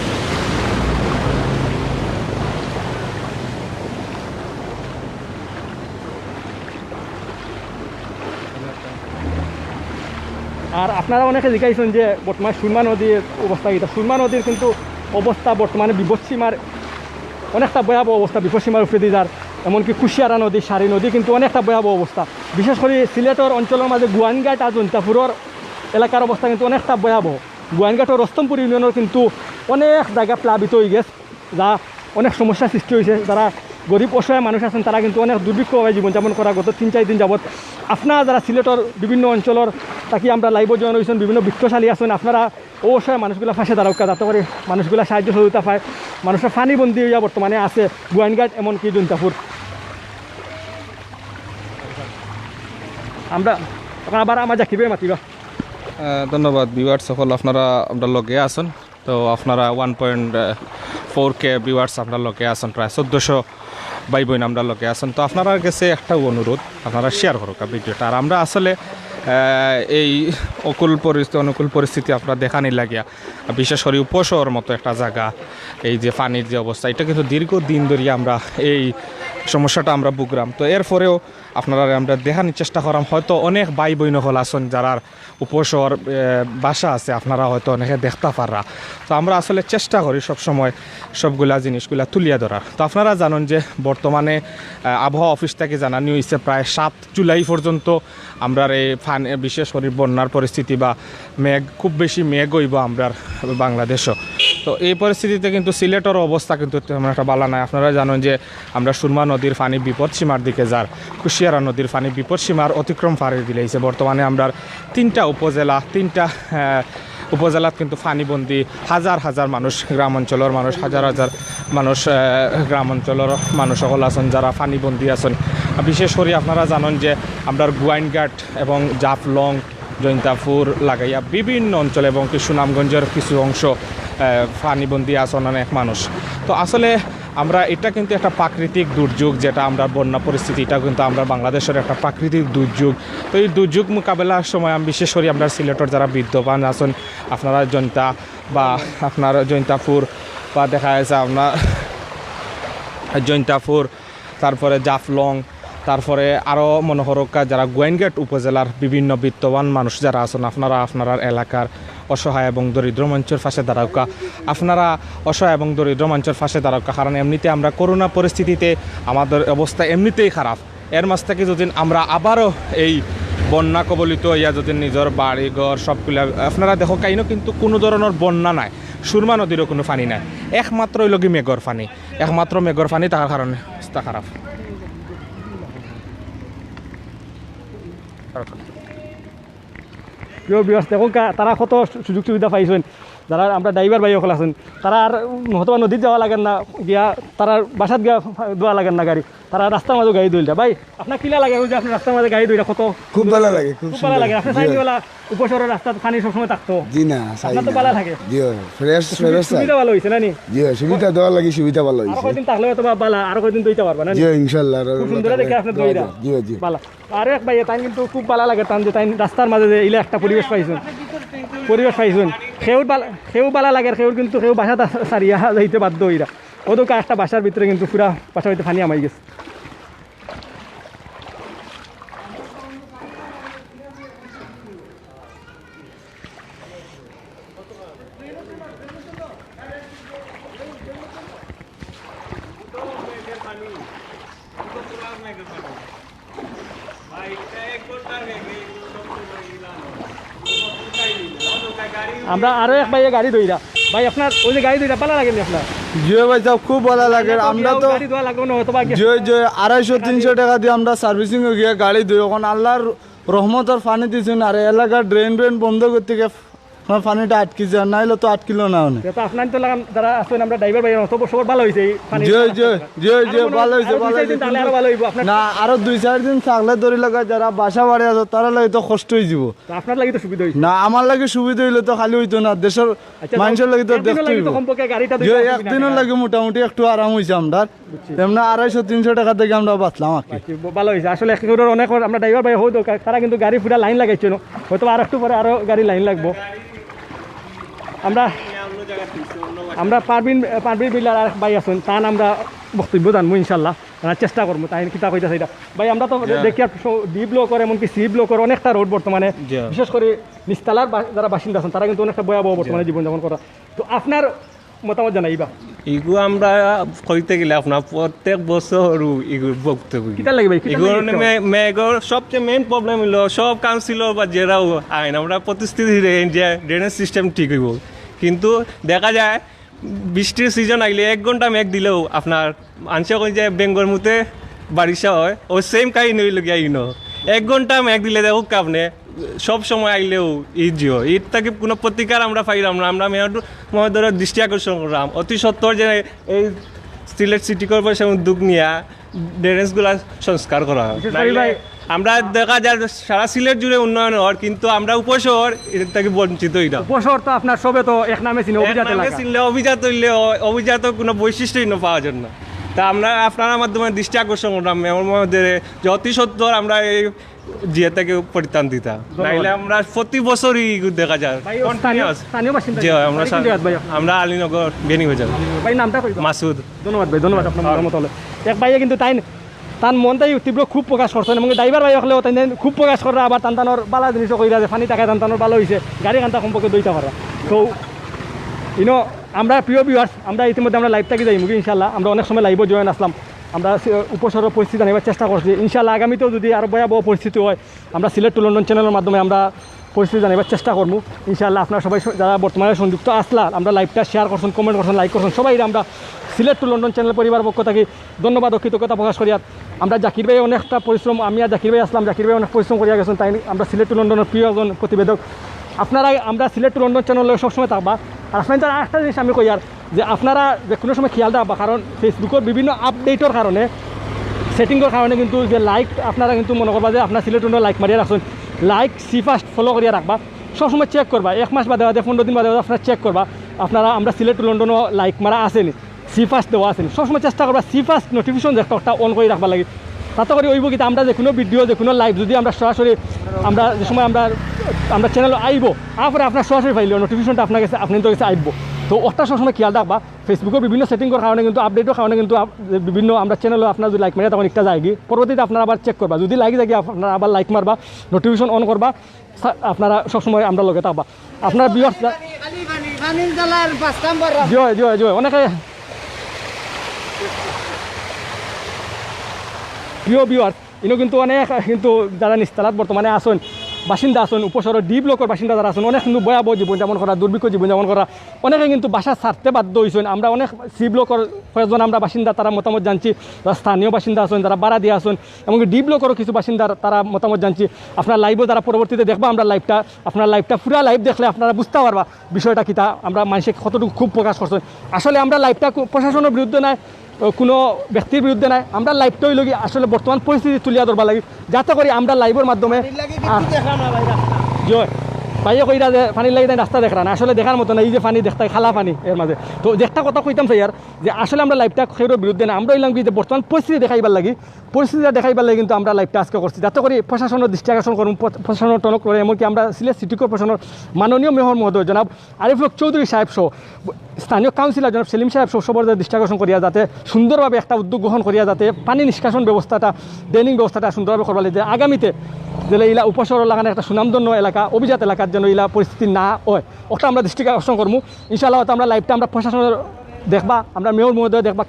Speaker 1: আর আপনারা অনেকে জিজ্ঞাসেন যে বর্তমানে সুরমা নদীর অবস্থা কী। সুরমা নদীর কিন্তু অবস্থা বর্তমানে বিপদসীমার অনেকটা ভয়াবহ অবস্থা, বিপদসীমার উপরে দিয়ে যার, এমনকি কুশিয়ারা নদী, সারি নদী কিন্তু অনেকটা ভয়াবহ অবস্থা। বিশেষ করে সিলেটের অঞ্চলের মাঝে গোয়াইনঘাট আর জৈন্তাপুরের এলাকার অবস্থা কিন্তু অনেকটা ভয়াবহ। গোয়াইনঘাট ও রস্তমপুর ইউনিয়নের কিন্তু অনেক জায়গা প্লাবিত হয়ে গেছে, যা অনেক সমস্যার সৃষ্টি হয়েছে। যারা গরিব অসহায় মানুষ আছেন তারা কিন্তু অনেক দুর্ভিক্ষভাবে জীবনযাপন করা গত 3-4 দিন যাবৎ। আপনারা যারা সিলেটের বিভিন্ন অঞ্চলের তাকে আমরা লাইভ জয়েন হয়েছেন, বিভিন্ন বৃক্ষশালী আছেন, আপনারা অবশ্যই মানুষগুলো ফাঁসে দাঁড়াকা, যাতে করে মানুষগুলো সাহায্য সহযোগিতা পায়। মানুষের ফানিবন্দি হইয়া বর্তমানে আছে গোয়াইনঘাট এমনকি জৈন্তাপুর। আমরা আবার আমার জাকিবে মাতিবা।
Speaker 5: ধন্যবাদ ভিউয়ার্স সকল, আপনারা আমরা লগে আছেন। তো আপনারা 1.4K ভিউয়ার্স আপনার লগে আছেন, প্রায় 1400 ভাই বোন আমরা লগে আছেন। তো আপনার কাছে একটা অনুরোধ, আপনারা শেয়ার করুক ভিডিওটা। আর আমরা আসলে এই অনুকূল পরিস্থিতি আপনারা দেখানি লাগিয়া, বিশেষ করে উপশহর মতো একটা জায়গা, এই যে পানির যে অবস্থা, এটা কিন্তু দীর্ঘদিন ধরে আমরা এই সমস্যাটা আমরা বুকরাম। তো এরপরেও আপনারা আমরা দেখানোর চেষ্টা করাম, হয়তো অনেক ভাই বোন হল আছেন যারা উপশহর বাসা আছে, আপনারা হয়তো অনেকে দেখতে পাররা। তো আমরা আসলে চেষ্টা করি সবসময় সবগুলা জিনিসগুলা তুলিয়া ধরার। তো আপনারা জানেন যে বর্তমানে আবহাওয়া অফিস থেকে জানানি হয়েছে প্রায় 7 জুলাই পর্যন্ত আমরা এই বিশেষ করে বন্যার পরিস্থিতি বা খুব বেশি মেঘ হইব আমরা বাংলাদেশও। তো এই পরিস্থিতিতে কিন্তু সিলেটের অবস্থা কিন্তু তেমন একটা ভালো নাই। আপনারা জানেন যে আমরা সুরমা নদীর পানি বিপদসীমার দিকে যার, কুশিয়ারা নদীর পানি বিপদসীমার অতিক্রম পাড়ি দিলেছে। বর্তমানে আমরা 3টা উপজেলাত কিন্তু পানিবন্দি, হাজার হাজার মানুষ, গ্রাম অঞ্চলের মানুষ, হাজার হাজার মানুষ গ্রাম অঞ্চলের মানুষ সকল আছেন যারা পানিবন্দি আছেন। বিশেষ করে আপনারা জানেন যে আমরা গোয়াইনঘাট এবং জাফলং, জৈন্তাপুর লাগাইয়া বিভিন্ন অঞ্চলে এবং সুনামগঞ্জের কিছু অংশ পানিবন্দি আছেন অনেক মানুষ। তো আসলে আমরা এটা কিন্তু একটা প্রাকৃতিক দুর্যোগ, যেটা আমরা বন্যা পরিস্থিতি, এটা কিন্তু আমরা বাংলাদেশের একটা প্রাকৃতিক দুর্যোগ। তো এই দুর্যোগ মোকাবেলার সময় আমি বিশেষ করে আমরা সিলেটের যারা বিদ্যমান আছেন, আপনারা জৈন্তা বা আপনার জৈন্তাপুর বা দেখা যাচ্ছে আপনার জৈন্তাপুর, তারপরে জাফলং, তারপরে আরও মনোহরকা যারা গোয়াইনঘাট উপজেলার বিভিন্ন বিত্তবান মানুষ যারা আছেন, আপনারা এলাকার অসহায় এবং দরিদ্র মঞ্চের পাশে দাঁড়াওকা, আপনারা অসহায় এবং দরিদ্র মঞ্চের পাশে দাঁড়াওকা। কারণ এমনিতে আমরা করোনা পরিস্থিতিতে আমাদের অবস্থা এমনিতেই খারাপ, এর মাঝ থেকে যদি আমরা আবারও এই বন্যা কবলিত হইয়া যদি নিজের বাড়ি ঘর সবগুলা, আপনারা দেখো কাইনো কিন্তু কোনো ধরনের বন্যা নাই, সুরমা নদীরও কোনো পানি নাই, একমাত্র হইল কি মেঘর পানি, একমাত্র মেঘর পানি থাকার কারণে অবস্থা খারাপ।
Speaker 1: প্রিয় বিয়ার্স, দেখুন তারা কত সুযোগ সুবিধা পাইছেন। যারা আমরা ড্রাইভার ভাই সকল আছেন, তারা আর হয়তো নদীত যাওয়া লাগেন না, গিয়া তারা বাসাত গিয়া দেওয়া লাগেন না গাড়ি, তারা রাস্তার মাঝে গাড়ি দইলটা। ভাই আপনার কিলা লাগে যে আপনি রাস্তার মাঝে গাড়ি দইটা কত
Speaker 8: খুব ভালো লাগে,
Speaker 1: খুব ভালো লাগে। আপনি চাইনিওয়ালা উপশহরের রাস্তা পানি সবসময় থাকতো,
Speaker 8: জি না
Speaker 1: আপনার তো ভালো থাকে,
Speaker 8: ফ্রেশ ব্যবস্থা,
Speaker 1: সুবিধা ভালো হয়েছে না নি?
Speaker 8: জি সুবিধা দেওয়া লাগে, সুবিধা ভালো
Speaker 1: আরো
Speaker 8: হয়েছে,
Speaker 1: কয়দিন থাকলে হয়তো ভালো, আরো কয়দিন দইতে পারবা না?
Speaker 8: জি ইনশাআল্লাহ,
Speaker 1: খুব সুন্দর দেখে আপনার দইটা
Speaker 8: জি জি
Speaker 1: ভালো। আর এক ভাই তাই কিন্তু খুব ভালো লাগে, তান যে তাই রাস্তার মাঝে যে ইলে একটা পরিবেশ পাইছেন, সেও ভালো লাগে। সেও কিন্তু সেও বাসা সারিয়া যাইতে বাধ্য হইরা, ওদের একটা বাসার ভিতরে কিন্তু পুরা বাসার ভিতরে পানি আমাই গেছে। আমরা আরো এক ভাইয়ে গাড়ি দইরা, ভাই আপনার ওই যে গাড়ি দইরা ভালো লাগে আপনার?
Speaker 9: জিও ভাই সব খুব ভালো লাগে। আমরা তো
Speaker 1: গাড়ি ধোয়া লাগবে না হয়তো বা
Speaker 9: যে 250-300 টাকা দিয়ে আমরা সার্ভিসিং গিয়ে গাড়ি ধুই, এখন আল্লাহর রহমতর পানি দিয়েছেন। আর এলাকার ড্রেন বন্ধ করতে গিয়ে আপনার পানিটা আটকি যায়, নাইলে তো আটকিল না অনেক।
Speaker 1: তো আপনার তো লাগান যারা আছেন আমরা ড্রাইভার ভাই অত বছর ভালো হয়েছে এই পানি
Speaker 9: জি জি জি জি ভালো হয়েছে ভালো হয়েছে।
Speaker 1: তাহলে আরো ভালো হইব আপনার
Speaker 9: না আরো 2-4 দিন থাকলে ধরে লাগা যারা বাসা বাড়ি আছে তারা লাগে তো কষ্ট হয়ে যাব।
Speaker 1: তো আপনার লাগি তো সুবিধা হইছে
Speaker 9: না আমার লাগে সুবিধা হইলে তো খালি হইতো না, দেশের মানুষের লাগে তো দেখতে হইব।
Speaker 1: কমপক্ষে গাড়িটা
Speaker 9: যে একদিনের লাগে মোটামুটি একটু আরাম হইছে আমরা, তেমনি 250-300 টাকা থেকে আমরা বাঁচলাম আর কি।
Speaker 1: ভালো হয়েছে আসলে অনেক আমরা ড্রাইভার ভাই হয়তো তারা কিন্তু গাড়ি পুরা লাইন লাগাইছিল, হয়তো আর একটু পরে আরো গাড়ি লাইন লাগবো। আমরা পারবিন বিল্লার আর ভাই আছেন তান আমরা বক্তব্য জানবো ইনশাল্লাহ, চেষ্টা করবো তাই কিতা কইতাছে এটা ভাই। আমরা তো দেখি আর ডি ব্লক করে এমনকি সি ব্লক করে অনেকটা রোড বর্তমানে, বিশেষ করে নিস্তালার যারা বাসিন্দা আছেন তারা কিন্তু অনেকটা ভয়াবহ বর্তমানে জীবনযাপন করা। তো আপনার মতামত জানাইবা
Speaker 10: ইগু আমরা কইতে গেলে আপনার প্রত্যেক বছর ইগুর বক্তব্য
Speaker 1: কিতা লাগবে
Speaker 10: মেঘর সবচেয়ে মেইন প্রবলেম হলো সব কাউন্সিলর বা জেরাও আইন আমরা প্রতিশ্রুতি দেন যে ড্রেনেজ সিস্টেম ঠিক হইব, কিন্তু দেখা যায় বৃষ্টির সিজন আইলে 1 ঘন্টা মেঘ দিলেও আপনার আনছে কই যে বেঙ্গল মুতে বারিশা হয় ও সেম কাহিনী হইল গিয়া 1 ঘন্টা মেঘ দিলে দেখুক আপনি সব সময় আইলেও ঈদ থেকে কোনো প্রতিকার আমরা পাইলাম না। আমরা মহোদয়ের দৃষ্টি আকর্ষণ করলাম অতি সত্তর যে এই সিলেট সিটি কর্পোরেশন উদ্যোগ নিয়ে ড্রেনেজগুলা সংস্কার করা হয়। আমরা দেখা যায় সারা সিলেট জুড়ে উন্নয়ন হওয়ার, কিন্তু আমরা উপশহর এর থেকে বঞ্চিত হইলাম।
Speaker 1: উপশহর তো আপনার সবে তো এক নামে চিনে অভিজাত এলাকা,
Speaker 10: অভিজাত হইলে অভিজাত কোনো বৈশিষ্ট্যই না পাওয়া যায় না। তা আমরা আপনার মাধ্যমে দৃষ্টি আকর্ষণ করলাম মেয়র মহোদয়ের যে অতি সত্তর আমরা এই জিয়া থেকে পরিত্রাণ দিতাম, নাইলে আমরা প্রতি বছরই দেখা যায় আমরা আলীনগর বেনিবাজার।
Speaker 1: ভাই নামটা
Speaker 10: মাসুদ।
Speaker 1: ধন্যবাদ ভাই, ধন্যবাদ আপনার মতামত হলে। এক ভাইয়ে কিন্তু তাই তার মনটাই তীব্র খুব প্রকাশ করছেন এবং ড্রাইভার ভাই হলেও তাই খুব প্রকাশ করা, আবার টানটানোর বালা জিনিসও কইরা যে ফানি টাকা টানটানোর ভালো হয়েছে গাড়ি কান্তা সম্পর্কে দইতে পারা। তো আমরা প্রিয় ভিউয়ার্স আমরা ইতিমধ্যে আমরা লাইভ থাকি যাই মুখে ইনশাল্লাহ আমরা অনেক সময় লাইভও জয়েন আসলাম, আমরা উপশহরের পরিস্থিতি জানাবার চেষ্টা করছি ইনশাল্লাহ। আগামীতেও যদি আরও ভয়াবহ পরিস্থিতি হয় আমরা সিলেট টু লন্ডন চ্যানেলের মাধ্যমে আমরা পরিস্থিতি জানাবার চেষ্টা করবো ইনশাল্লাহ। আপনারা সবাই যারা বর্তমানে সংযুক্ত আসলা আমরা লাইভটা শেয়ার করছেন, কমেন্ট করছেন, লাইক করছেন, সবাই আমরা সিলেট টু লন্ডন চ্যানেল পরিবার পক্ষ থেকে ধন্যবাদ ও কৃতজ্ঞতা প্রকাশ করি। আর আমরা জাকির ভাই অনেকটা পরিশ্রম, আমি আর জাকির ভাই আসলাম, জাকির ভাই অনেক পরিশ্রম করিয়া গেছেন, তাই আমরা সিলেট টু লন্ডনের প্রিয় একজন প্রতিবেদক। আপনারা আমরা সিলেট টু লন্ডন চ্যানেলে সবসময় থাকবা। আর আপনার আরেকটা জিনিস আমি কই আর যে আপনারা যে কোনো সময় খেয়াল রাখবা, কারণ ফেসবুকের বিভিন্ন আপডেটের কারণে সেটিংয়ের কারণে কিন্তু যে লাইক আপনারা কিন্তু মনে করবা যে আপনার সিলেট টু লাইক মারিয়া রাখছেন, লাইক সি ফার্স্ট ফলো করিয়া রাখবা, সবসময় চেক করবা, 1 মাস বাদে 15 দিন বাদে আপনারা চেক করবা আপনারা আমরা সিলেট টু লন্ডনও লাইক মারা আসেনি, সি ফার্স্ট দেওয়া আসেনি, সবসময় চেষ্টা করবা সি ফার্স্ট নোটিফিকেশন যে একটা অন করে রাখবা লাগে। তাতে করে ওইব কিন্তু আমরা যে কোনো ভিডিও যে কোনো লাইভ যদি আমরা সরাসরি আমরা যে সময় আমরা চ্যানেলে আইব তারপরে আপনার সরাসরি পাইলেও নোটিফিকেশনটা আপনার কাছে আপনার কাছে আইব। তো ওটা সবসময় খেয়াল রাখবা, ফেসবুকের বিভিন্ন সেটিংয়ের কারণে কিন্তু আপডেটের কারণে কিন্তু বিভিন্ন আমরা চ্যানেলে আপনার যদি লাইক মারে তখন একটা যায়গি, পরবর্তীতে আপনারা আবার চেক করবা, যদি লাগে যাই আপনারা আবার লাইক মারবা, নোটিফিকেশন অন করবা, আপনারা সবসময় আমরা লগে থাকবা। আপনার ভিউয়ার্স জয় জয় জয় অনেকে প্রিয় ভিউয়ার্স কিন্তু অনেক কিন্তু যারা নিস্তালাত বর্তমানে আসেন বাসিন্দা আসেন, উপশহরের ডি ব্লকের বাসিন্দা যারা আছেন, অনেক কিন্তু ভয়াবহ জীবনযাপন করা, দুর্ভিক্ষ জীবনযাপন করা, অনেকে কিন্তু বাসা ছাড়তে বাধ্য হয়েছেন। আমরা অনেক সি ব্লকের কয়েকজন আমরা বাসিন্দা তারা মতামত জানছি, যারা স্থানীয় বাসিন্দা আছেন, যারা ভাড়া দিয়ে আসেন, এমনকি ডি ব্লকেরও কিছু বাসিন্দার তারা মতামত জানছি। আপনার লাইভও যারা পরবর্তীতে দেখবা আমরা আপনার লাইভটা পুরা লাইভ দেখলে আপনারা বুঝতে পারবা বিষয়টা কিতা, আমরা মানুষকে কতটুকু খুব প্রকাশ করছেন। আসলে আমরা লাইভটা প্রশাসনের বিরুদ্ধে নাই, কোনো ব্যক্তির বিরুদ্ধে নাই, আমরা লাইভটাই লগি আসলে বর্তমান পরিস্থিতি তুলিয়া ধরবা লাগে, যাতে করে আমরা লাইভের মাধ্যমে জয় ভাইয়া কইরা যে পানির লাগি রাস্তা দেখা না, আসলে দেখার মতো না, এই যে পানি দেখতে খালা পানি এর মাঝে। তো একটা কথা কইতাম স্যার যে আসলে আমরা লাইভটা খেয়ের বিরুদ্ধে না, আমরা এলাম কি যে বর্তমান পরিস্থিতি দেখাইবার লাগি, পরিস্থিতিটা দেখাইবার লাগে কিন্তু আমরা লাইভটা আজকে করছি, যাতে করে প্রশাসনের দৃষ্টি আকর্ষণ করুন, প্রশাসনের টনক করে, এমনকি আমরা সিলেট সিটি কর্পোরেশনের মাননীয় মেয়র মহোদয় জনাব আরিফ চৌধুরী সাহেব সহ স্থানীয় কাউন্সিলর জনাব সেলিম সাহেব সহ সবার দৃষ্টি আকর্ষণ করিয়া যাতে সুন্দরভাবে একটা উদ্যোগ গ্রহণ করিয়া যাতে পানি নিষ্কাশন ব্যবস্থাটা ড্রেনিং ব্যবস্থাটা সুন্দরভাবে করবার লাগে, যে আগামীতে যেন ইলা উপশহর লাগানো একটা সুনামধন্য এলাকা অভিজাত এলাকার যেন ইলা পরিস্থিতি না হয়, ওটা আমরা দৃষ্টি আকর্ষণ করবো ইনশাআল্লাহ। আমরা লাইভটা আমরা প্রশাসনের দেখবা, আমরা মেয়র মহোদয় দেখবা,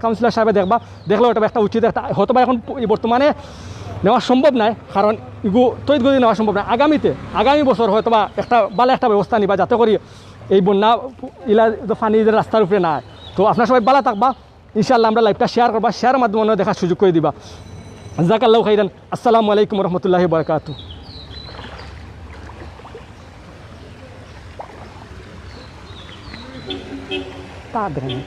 Speaker 1: কাউন্সিলর সাহেবে দেখবা, দেখলে ওটা একটা উচিত একটা হয়তো বা এখন বর্তমানে নেওয়া সম্ভব নয়, কারণ ইগু তৈরি গতি নেওয়া সম্ভব নয়, আগামী বছর হয়তো বা একটা ভালো একটা ব্যবস্থা নিবা, যাতে করি এই বন্যা ইলা পানি রাস্তার উপরে না হয়। তো আপনার সবাই ভালো থাকবা ইনশাআল্লাহ, আমরা লাইভটা শেয়ার করবা, শেয়ারের মাধ্যমে দেখার সুযোগ করে দিবা। জাযাকাল্লাহু খাইরান। আসসালামু আলাইকুম ওয়া রাহমাতুল্লাহি ওয়া বারাকাতুহু।
Speaker 11: তা দেয় না